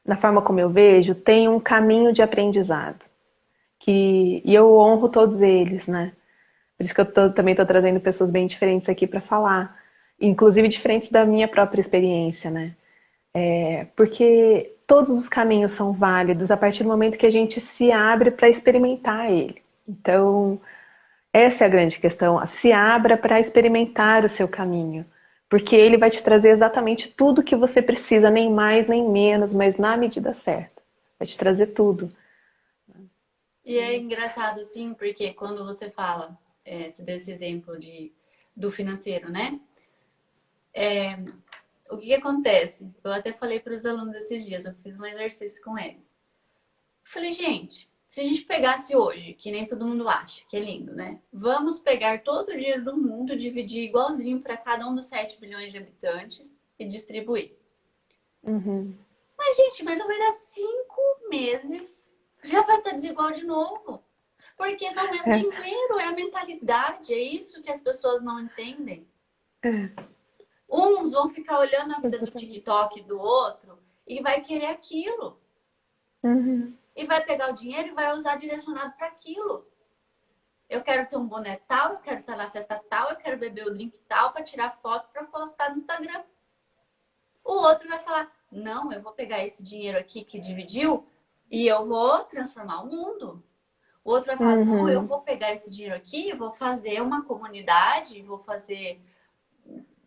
Speaker 1: na forma como eu vejo, tem um caminho de aprendizado. E eu honro todos eles, né? Por isso que também estou trazendo pessoas bem diferentes aqui para falar. Inclusive diferentes da minha própria experiência, né? Porque todos os caminhos são válidos a partir do momento que a gente se abre para experimentar ele. Então, essa é a grande questão. Se abra para experimentar o seu caminho. Porque ele vai te trazer exatamente tudo que você precisa, nem mais nem menos, mas na medida certa. Vai te trazer tudo.
Speaker 2: E é engraçado, sim, porque quando você fala, você deu esse exemplo do financeiro, né? O que acontece? Eu até falei para os alunos esses dias, eu fiz um exercício com eles. Eu falei, gente, se a gente pegasse hoje, que nem todo mundo acha, que é lindo, né? Vamos pegar todo o dinheiro do mundo, dividir igualzinho para cada um dos 7 bilhões de habitantes e distribuir.
Speaker 1: Uhum.
Speaker 2: Mas, gente, mas não vai dar 5 meses, já vai estar desigual de novo. Porque não é o
Speaker 1: É,
Speaker 2: dinheiro, é a mentalidade, é isso que as pessoas não entendem.
Speaker 1: é,
Speaker 2: Uns vão ficar olhando a vida do
Speaker 1: exatamente.
Speaker 2: TikTok do outro e vai querer aquilo.
Speaker 1: Uhum.
Speaker 2: E vai pegar o dinheiro e vai usar direcionado para aquilo. Eu quero ter um boné tal, eu quero estar na festa tal, eu quero beber o drink tal para tirar foto para postar no Instagram. O outro vai falar: não, eu vou pegar esse dinheiro aqui que dividiu e eu vou transformar o mundo. O outro vai falar: não, eu
Speaker 1: Uhum.
Speaker 2: vou pegar esse dinheiro aqui, vou fazer uma comunidade, vou fazer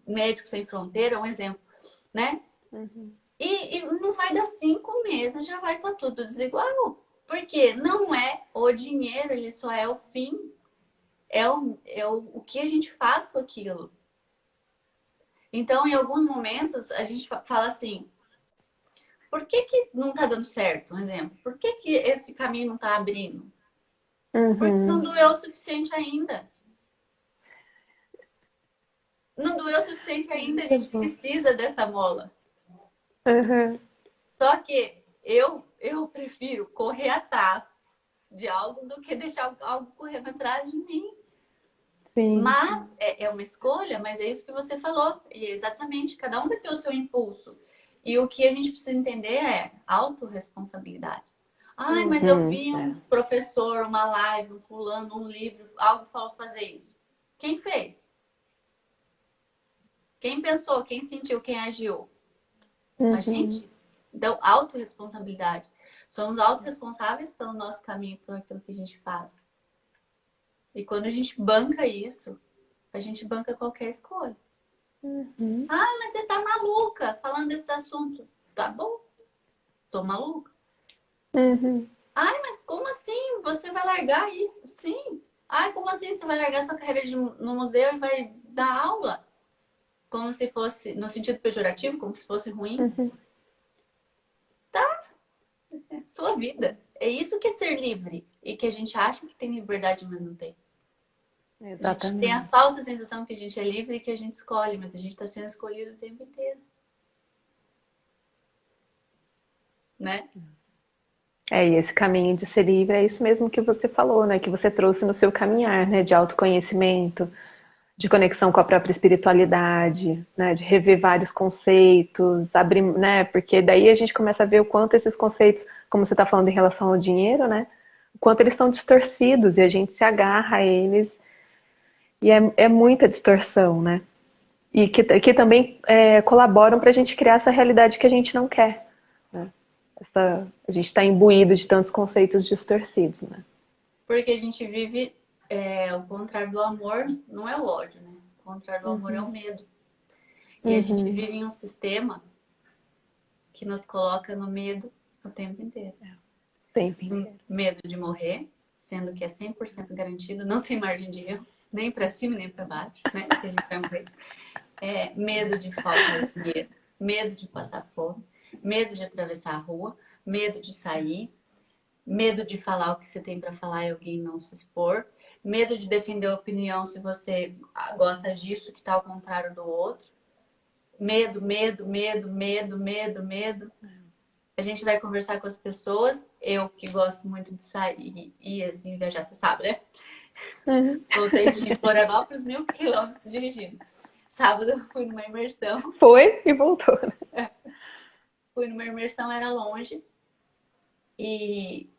Speaker 2: Médicos Sem Fronteira, um exemplo, né?
Speaker 1: Uhum.
Speaker 2: E não vai dar 5 meses, já vai estar tudo desigual. Porque não é o dinheiro, ele só é o fim. O que a gente faz com aquilo. Então, em alguns momentos, a gente fala assim: por que, que não está dando certo? Um exemplo. Por que, que esse caminho não está abrindo? Porque não
Speaker 1: Uhum.
Speaker 2: doeu o suficiente ainda. Não doeu o suficiente ainda, a
Speaker 1: Muito
Speaker 2: gente
Speaker 1: bom.
Speaker 2: precisa dessa mola.
Speaker 1: Uhum.
Speaker 2: Só que eu prefiro correr atrás de algo do que deixar algo correndo atrás de mim.
Speaker 1: Sim.
Speaker 2: Mas é uma escolha, mas é isso que você falou. E exatamente, cada um vai ter o seu impulso. E o que a gente precisa entender é autorresponsabilidade. Ai, mas eu
Speaker 1: Uhum.
Speaker 2: vi um professor, uma live, um fulano, um livro, algo falou fazer isso. Quem fez? Quem pensou? Quem sentiu? Quem agiu? A
Speaker 1: Uhum.
Speaker 2: gente? Então, autorresponsabilidade. Somos autorresponsáveis pelo nosso caminho, por aquilo que a gente faz. E quando a gente banca isso, a gente banca qualquer escolha.
Speaker 1: Uhum.
Speaker 2: Ah, mas você tá maluca falando desse assunto. Tá bom, tô maluca.
Speaker 1: Uhum.
Speaker 2: Ai, mas como assim? Você vai largar isso? Sim. Ai, como assim você vai largar sua carreira no museu e vai dar aula? Como se fosse, no sentido pejorativo, como se fosse ruim?
Speaker 1: Uhum.
Speaker 2: É sua vida. É isso que é ser livre. E que a gente acha que tem liberdade, mas não tem. A gente tem a
Speaker 1: Exatamente.
Speaker 2: falsa sensação que a gente é livre e que a gente escolhe, mas a gente está sendo escolhido o tempo inteiro, né?
Speaker 1: E esse caminho de ser livre é isso mesmo que você falou, né? Que você trouxe no seu caminhar, né? De autoconhecimento, de conexão com a própria espiritualidade, né, de rever vários conceitos, abrir, né, porque daí a gente começa a ver o quanto esses conceitos, como você está falando em relação ao dinheiro, né, o quanto eles estão distorcidos e a gente se agarra a eles e é muita distorção, né, e que também colaboram para a gente criar essa realidade que a gente não quer, né, a gente está imbuído de tantos conceitos distorcidos, né.
Speaker 2: Porque a gente vive, o contrário do amor não é o ódio, né? O contrário do amor é o medo. E a gente vive em um sistema que nos coloca no medo o tempo inteiro.
Speaker 1: Tempo inteiro.
Speaker 2: Medo de morrer, sendo que é 100% garantido, não tem margem de erro, nem para cima nem para baixo, né? Que a gente vai morrer. Medo de falta de dinheiro, medo de passar fome, medo de atravessar a rua, medo de sair, medo de falar o que você tem para falar e alguém não se expor, medo de defender a opinião se você gosta disso que está ao contrário do outro, medo, medo, medo, medo, medo, medo. A gente vai conversar com as pessoas, eu que gosto muito de sair e assim viajar, você sabe, né? Voltei de Florianópolis, 1.000 quilômetros dirigindo. Sábado eu fui numa imersão.
Speaker 1: Foi e voltou.
Speaker 2: Fui numa imersão, era longe. E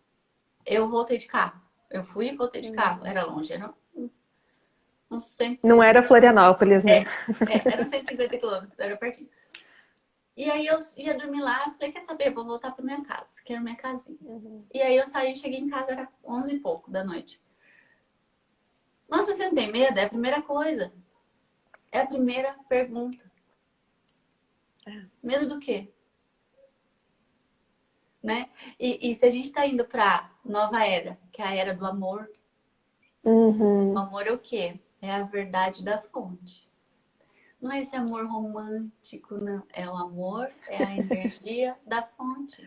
Speaker 2: eu voltei de carro. Eu fui e voltei de carro. Era longe, era uns 100.
Speaker 1: Não era Florianópolis, né?
Speaker 2: Era 150 quilômetros, era pertinho. E aí eu ia dormir lá, falei, quer saber, vou voltar pra minha casa, quero minha casinha. E aí eu saí, cheguei em casa, era 11 e pouco da noite. Nossa, mas você não tem medo? É a primeira coisa. É a primeira pergunta. Medo do quê? Né? E se a gente tá indo pra nova era, que é a era do amor, o amor é o quê? É a verdade da fonte. Não é esse amor romântico, não. É o amor, é a energia da fonte.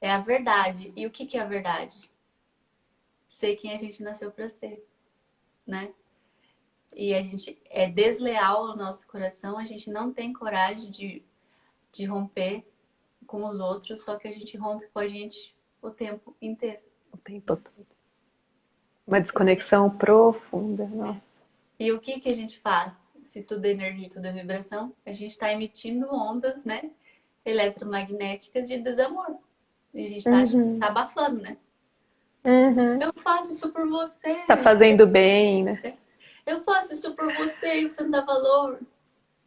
Speaker 2: É a verdade. E o que é a verdade? Ser quem a gente nasceu para ser, né? E a gente é desleal ao nosso coração, a gente não tem coragem de romper com os outros, só que a gente rompe com a gente o tempo inteiro.
Speaker 1: O tempo todo. Uma desconexão profunda. Nossa.
Speaker 2: E o que a gente faz? Se tudo é energia, tudo é vibração, a gente está emitindo ondas, né? Eletromagnéticas de desamor. E a gente tá abafando, né? Eu faço isso por você.
Speaker 1: Tá fazendo bem, né?
Speaker 2: Eu faço isso por você e você não dá valor.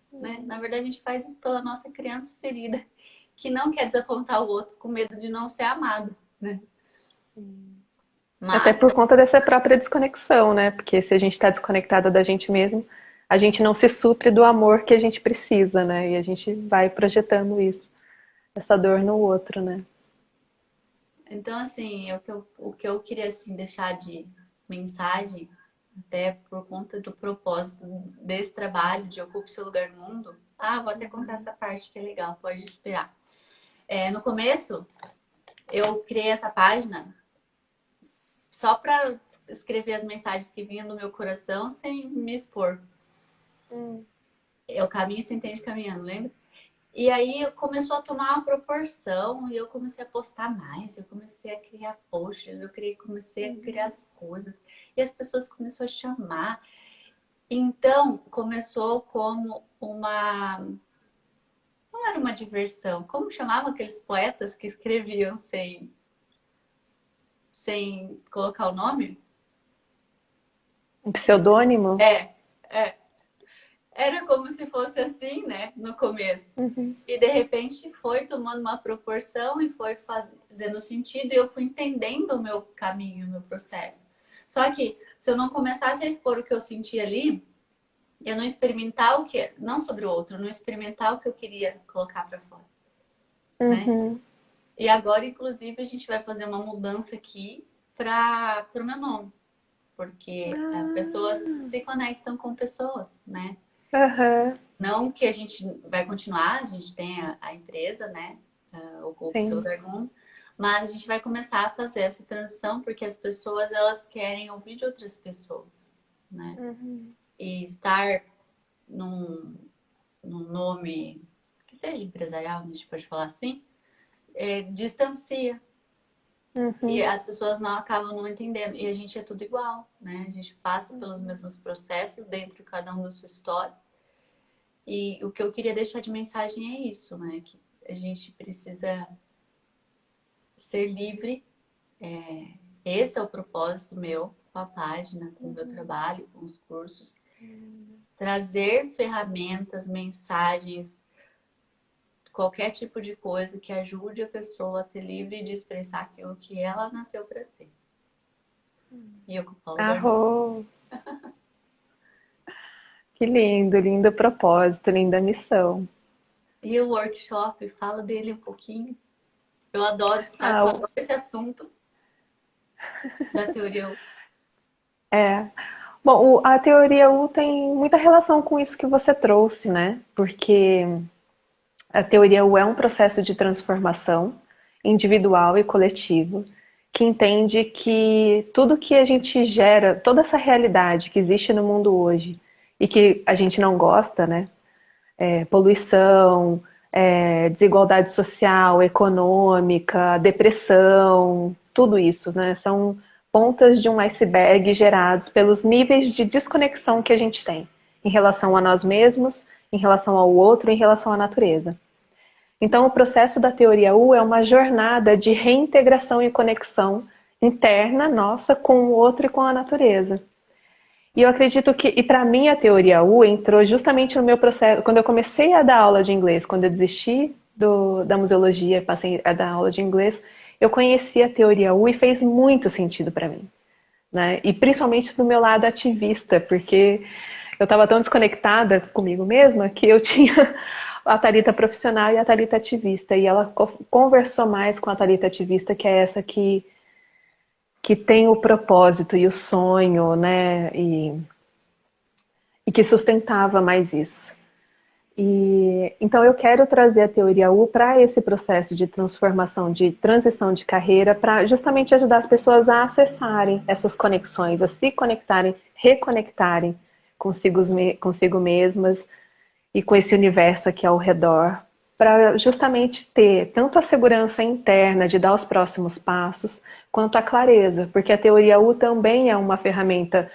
Speaker 2: Né? Na verdade, a gente faz isso pela nossa criança ferida, que não quer desapontar o outro com medo de não ser amado. Né? Mas...
Speaker 1: Até por conta dessa própria desconexão, né? Porque se a gente está desconectada da gente mesmo, a gente não se supre do amor que a gente precisa, né? E a gente vai projetando isso, essa dor no outro, né?
Speaker 2: Então, assim, o que eu queria assim, deixar de mensagem, até por conta do propósito desse trabalho de Ocupe Seu Lugar no Mundo. Vou até contar essa parte que é legal, pode esperar. No começo, eu criei essa página só para escrever as mensagens que vinham do meu coração sem me expor. Eu caminho sem entende caminhando, lembra? E aí começou a tomar uma proporção e eu comecei a postar mais, eu comecei a criar posts, comecei a criar as coisas e as pessoas começaram a chamar. Então começou como uma... Não era uma diversão, como chamavam aqueles poetas que escreviam sem colocar o nome?
Speaker 1: Um pseudônimo?
Speaker 2: Era como se fosse assim, né, no começo. E de repente foi tomando uma proporção e foi fazendo sentido e eu fui entendendo o meu caminho, o meu processo. Só que se eu não começasse a expor o que eu sentia ali, eu não experimentar o que, não sobre o outro, não experimentar o que eu queria colocar para fora, né? E agora, inclusive, a gente vai fazer uma mudança aqui para o meu nome, porque pessoas se conectam com pessoas, né? Não que a gente vai continuar, a gente tem a empresa, né? Ocupa o Seu Lugar no Mundo, mas a gente vai começar a fazer essa transição porque as pessoas elas querem ouvir de outras pessoas, né? E estar num nome que seja empresarial, a gente pode falar assim, distancia. E
Speaker 1: Uhum.
Speaker 2: as pessoas não acabam não entendendo. E a gente é tudo igual, né? A gente passa pelos mesmos processos dentro de cada um da sua história. E o que eu queria deixar de mensagem é isso, né? Que a gente precisa ser livre. Esse é o propósito meu com a página, com o meu trabalho, com os cursos. Trazer ferramentas, mensagens, qualquer tipo de coisa que ajude a pessoa a ser livre de expressar aquilo que ela nasceu para ser. E ocupar o lugar dela.
Speaker 1: Arro, que lindo, lindo propósito, linda missão.
Speaker 2: E o workshop, fala dele um pouquinho. Eu adoro, você sabe que eu
Speaker 1: Ah,
Speaker 2: adoro esse assunto da teoria.
Speaker 1: é. Bom, a teoria U tem muita relação com isso que você trouxe, né? Porque a teoria U é um processo de transformação individual e coletivo que entende que tudo que a gente gera, toda essa realidade que existe no mundo hoje e que a gente não gosta, né? Poluição, desigualdade social, econômica, depressão, tudo isso, né? São pontas de um iceberg gerados pelos níveis de desconexão que a gente tem em relação a nós mesmos, em relação ao outro, em relação à natureza. Então, o processo da teoria U é uma jornada de reintegração e conexão interna nossa com o outro e com a natureza. E eu acredito que, e para mim a teoria U entrou justamente no meu processo, quando eu comecei a dar aula de inglês, quando eu desisti da museologia, passei a dar aula de inglês, eu conheci a teoria U e fez muito sentido para mim, né? E principalmente do meu lado ativista, porque eu estava tão desconectada comigo mesma que eu tinha a Thalita profissional e a Thalita ativista, e ela conversou mais com a Thalita ativista, que é essa que tem o propósito e o sonho, né? E que sustentava mais isso. E então eu quero trazer a teoria U para esse processo de transformação, de transição de carreira, para justamente ajudar as pessoas a acessarem essas conexões, a se conectarem, reconectarem consigo mesmas e com esse universo aqui ao redor, para justamente ter tanto a segurança interna de dar os próximos passos, quanto a clareza, porque a teoria U também é uma ferramenta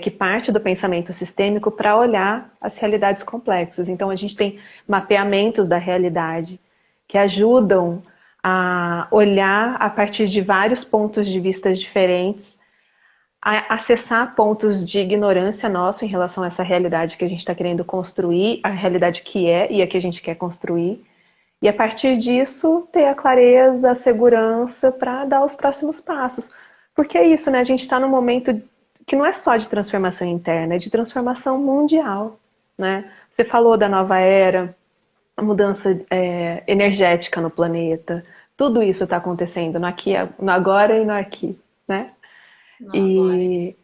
Speaker 1: que parte do pensamento sistêmico para olhar as realidades complexas. Então, a gente tem mapeamentos da realidade que ajudam a olhar a partir de vários pontos de vista diferentes, a acessar pontos de ignorância nosso em relação a essa realidade que a gente está querendo construir, a realidade que é e a que a gente quer construir. E a partir disso, ter a clareza, a segurança para dar os próximos passos. Porque é isso, né? A gente está num momento que não é só de transformação interna, é de transformação mundial, né? Você falou da nova era, a mudança energética no planeta, tudo isso está acontecendo no aqui, no agora e no aqui, né?
Speaker 2: Não, agora.
Speaker 1: E,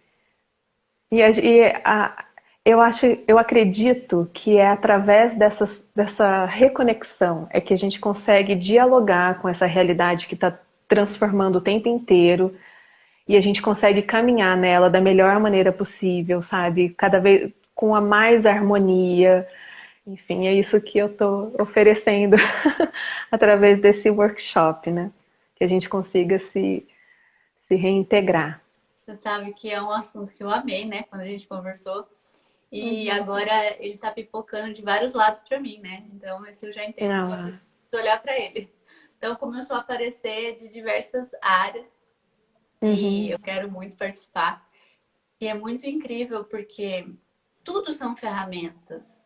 Speaker 1: eu acho, eu acredito que é através dessa reconexão é que a gente consegue dialogar com essa realidade que está transformando o tempo inteiro e a gente consegue caminhar nela da melhor maneira possível, sabe? Cada vez com a mais harmonia. Enfim, é isso que eu estou oferecendo através desse workshop, né? Que a gente consiga se reintegrar.
Speaker 2: Você sabe que é um assunto que eu amei, né? Quando a gente conversou. E
Speaker 1: Uhum.
Speaker 2: agora ele tá pipocando de vários lados para mim, né? Então, esse eu já entendo que eu
Speaker 1: Ah,
Speaker 2: preciso olhar para ele. Então, começou a aparecer de diversas áreas e
Speaker 1: uhum.
Speaker 2: eu quero muito participar. E é muito incrível porque tudo são ferramentas.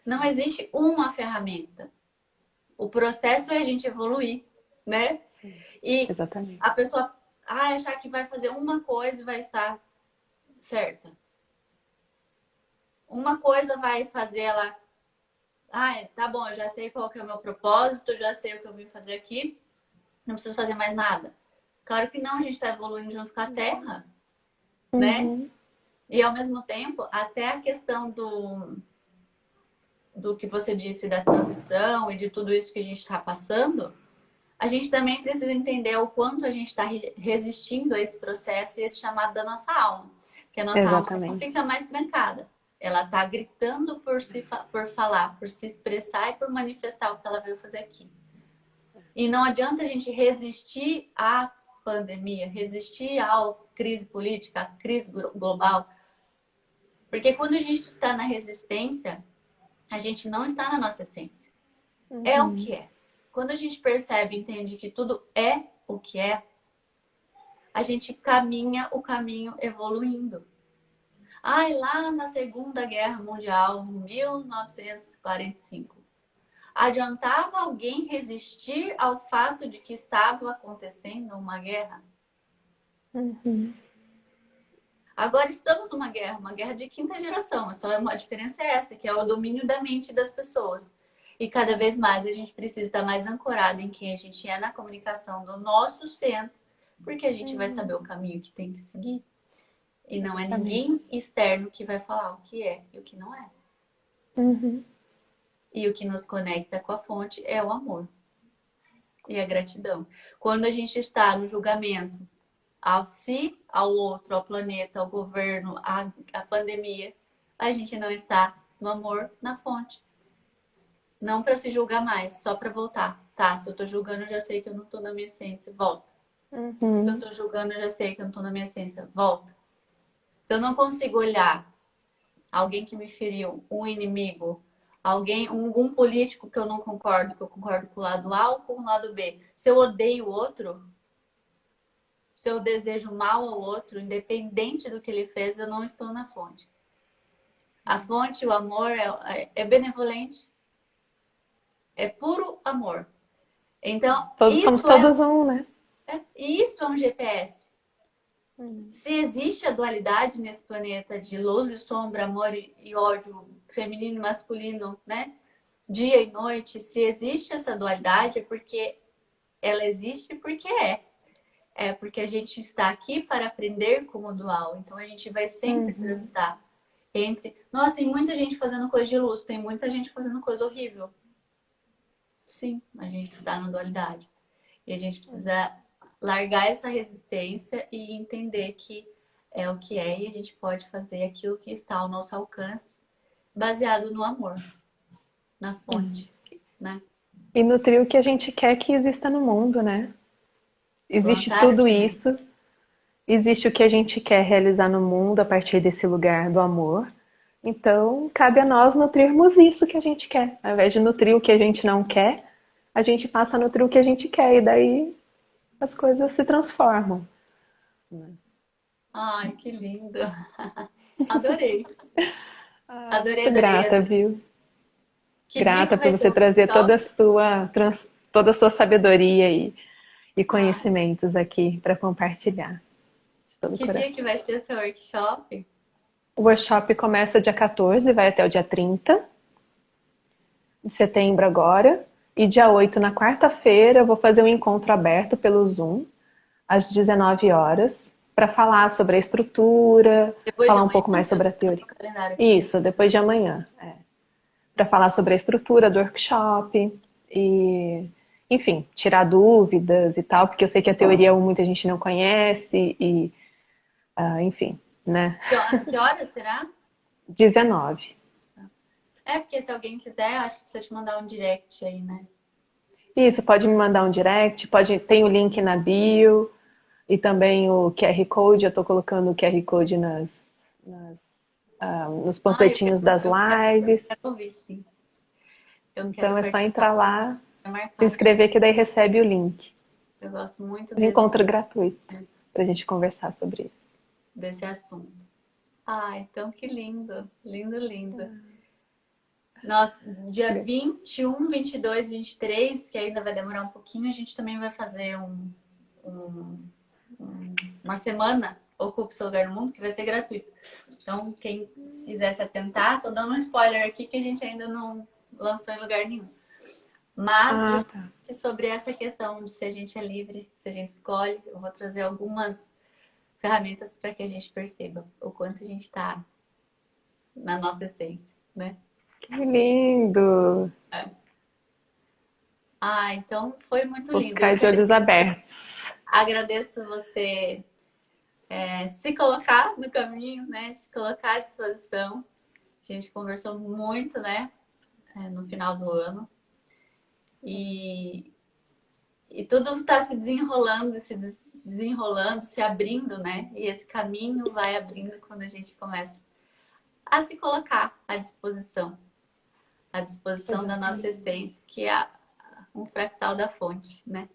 Speaker 2: Não existe uma ferramenta. O processo é a gente evoluir, né? E
Speaker 1: Exatamente.
Speaker 2: a pessoa achar que vai fazer uma coisa e vai estar certa. Uma coisa vai fazer ela. Tá bom, eu já sei qual que é o meu propósito, já sei o que eu vim fazer aqui, não preciso fazer mais nada. Claro que não, a gente está evoluindo junto com a Terra, né?
Speaker 1: Uhum.
Speaker 2: E ao mesmo tempo, até a questão do que você disse da transição e de tudo isso que a gente está passando, a gente também precisa entender o quanto a gente está resistindo a esse processo e esse chamado da nossa alma. Que a nossa alma não
Speaker 1: Exatamente.
Speaker 2: fica mais trancada. Ela está gritando por falar, por se expressar e por manifestar o que ela veio fazer aqui. E não adianta a gente resistir a pandemia, resistir à crise política, à crise global. Porque quando a gente está na resistência, a gente não está na nossa essência. É o que é. Quando a gente percebe e entende que tudo é o que é, a gente caminha o caminho evoluindo. Lá na Segunda Guerra Mundial, 1945, adiantava alguém resistir ao fato de que estava acontecendo uma guerra? Agora estamos numa guerra, uma guerra de quinta geração. Só uma diferença é essa, que é o domínio da mente das pessoas. E cada vez mais a gente precisa estar mais ancorado em quem a gente é na comunicação do nosso centro, porque a gente vai saber o caminho que tem que seguir. E não é ninguém externo que vai falar o que é e o que não é. E o que nos conecta com a fonte é o amor e a gratidão. Quando a gente está no julgamento ao si, ao outro, ao planeta, ao governo, à pandemia, a gente não está no amor, na fonte. Não para se julgar mais, só para voltar. Tá, se eu tô julgando, eu já sei que eu não tô na minha essência, volta. Se eu tô julgando, eu já sei que eu não tô na minha essência, volta. Se eu não consigo olhar alguém que me feriu, um inimigo, algum político que eu não concordo, que eu concordo com o lado A ou com o lado B, se eu odeio o outro, se eu desejo mal ao outro, independente do que ele fez, eu não estou na fonte. A fonte, o amor, é benevolente, é puro amor. Então,
Speaker 1: Somos todos um, né?
Speaker 2: Isso é um GPS. Se existe a dualidade nesse planeta de luz e sombra, amor e ódio, feminino e masculino, né? Dia e noite, se existe essa dualidade é porque ela existe porque é. É porque a gente está aqui para aprender como dual. Então a gente vai sempre transitar entre... Nossa, tem muita gente fazendo coisa de luz, tem muita gente fazendo coisa horrível. Sim, a gente está na dualidade. E a gente precisa largar essa resistência e entender que é o que é e a gente pode fazer aquilo que está ao nosso alcance, baseado no amor, na fonte, né?
Speaker 1: E nutrir o que a gente quer que exista no mundo, né? Existe
Speaker 2: Plantar
Speaker 1: tudo
Speaker 2: essa
Speaker 1: isso, existe o que a gente quer realizar no mundo a partir desse lugar do amor. Então, cabe a nós nutrirmos isso que a gente quer. Ao invés de nutrir o que a gente não quer, a gente passa a nutrir o que a gente quer e daí as coisas se transformam.
Speaker 2: Ai, que lindo! Adorei! Adorei,
Speaker 1: Muito
Speaker 2: adorei,
Speaker 1: grata,
Speaker 2: adorei.
Speaker 1: viu?
Speaker 2: Que dia que
Speaker 1: Grata por
Speaker 2: vai ser
Speaker 1: você
Speaker 2: o
Speaker 1: trazer
Speaker 2: workshop?
Speaker 1: toda a sua sabedoria e
Speaker 2: Ah,
Speaker 1: conhecimentos aqui para compartilhar de todo o
Speaker 2: que dia
Speaker 1: coração.
Speaker 2: que vai ser o seu workshop?
Speaker 1: O workshop começa dia 14 e vai até o dia 30 de setembro agora. E dia 8, na quarta-feira, eu vou fazer um encontro aberto pelo Zoom, às 19 horas, para falar sobre a estrutura,
Speaker 2: Depois de
Speaker 1: falar um
Speaker 2: amanhã?
Speaker 1: pouco mais
Speaker 2: Eu
Speaker 1: sobre a
Speaker 2: tô
Speaker 1: teoria.
Speaker 2: no calendário aqui.
Speaker 1: Isso, depois de amanhã. Para falar sobre a estrutura do workshop e, enfim, tirar dúvidas e tal, porque eu sei que a teoria muita gente não conhece e, enfim, né?
Speaker 2: Que horas será?
Speaker 1: 19.
Speaker 2: Porque se alguém quiser, acho que precisa te mandar um direct aí, né?
Speaker 1: Isso, pode me mandar um direct, tem o link na bio e também o QR Code, eu estou colocando o QR Code nos
Speaker 2: Ah,
Speaker 1: panfletinhos das
Speaker 2: eu
Speaker 1: lives.
Speaker 2: quero ouvir, sim. Eu quero
Speaker 1: Então é só entrar
Speaker 2: participar,
Speaker 1: lá,
Speaker 2: quero
Speaker 1: se
Speaker 2: marcar aqui.
Speaker 1: inscrever que daí recebe o link.
Speaker 2: Eu gosto muito
Speaker 1: Um encontro gratuito para a gente conversar sobre isso.
Speaker 2: desse assunto. Então que lindo, lindo, lindo. Nossa, dia 21, 22, 23, que ainda vai demorar um pouquinho, a gente também vai fazer uma semana Ocupe Seu Lugar no Mundo, que vai ser gratuito. Então, quem quiser se atentar, tô dando um spoiler aqui que a gente ainda não lançou em lugar nenhum. Mas, justamente sobre essa questão de se a gente é livre, se a gente escolhe, eu vou trazer algumas ferramentas para que a gente perceba o quanto a gente está na nossa essência, né?
Speaker 1: Que lindo!
Speaker 2: Então foi muito
Speaker 1: Vou
Speaker 2: lindo.
Speaker 1: ficar
Speaker 2: Eu
Speaker 1: de
Speaker 2: quero
Speaker 1: olhos abertos.
Speaker 2: agradeço você se colocar no caminho, né? Se colocar à disposição. A gente conversou muito, né? No final do ano. E E tudo está se desenrolando, desenrolando, se abrindo, né? E esse caminho vai abrindo quando a gente começa a se colocar à disposição da nossa
Speaker 1: Exatamente.
Speaker 2: essência, que é um fractal da fonte, né?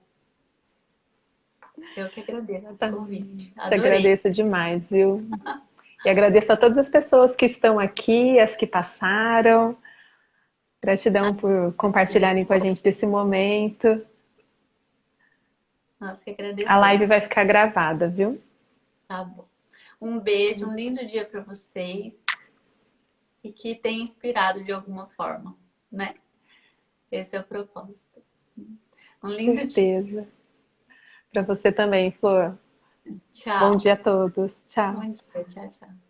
Speaker 2: Eu que agradeço esse
Speaker 1: Exatamente.
Speaker 2: convite.
Speaker 1: Te
Speaker 2: Adorei.
Speaker 1: agradeço demais, viu? E agradeço a todas as pessoas que estão aqui, as que passaram. Gratidão por
Speaker 2: Nós que
Speaker 1: compartilharem com a gente desse momento.
Speaker 2: Nós que
Speaker 1: A live
Speaker 2: agradecemos.
Speaker 1: vai ficar gravada, viu?
Speaker 2: Tá bom. Um beijo, um lindo dia para vocês e que tenha inspirado de alguma forma, né? Esse é o propósito. Um lindo dia.
Speaker 1: Certeza. Para você também, Flor. Bom
Speaker 2: Tchau.
Speaker 1: dia a todos. Tchau.
Speaker 2: Bom dia. Tchau, tchau.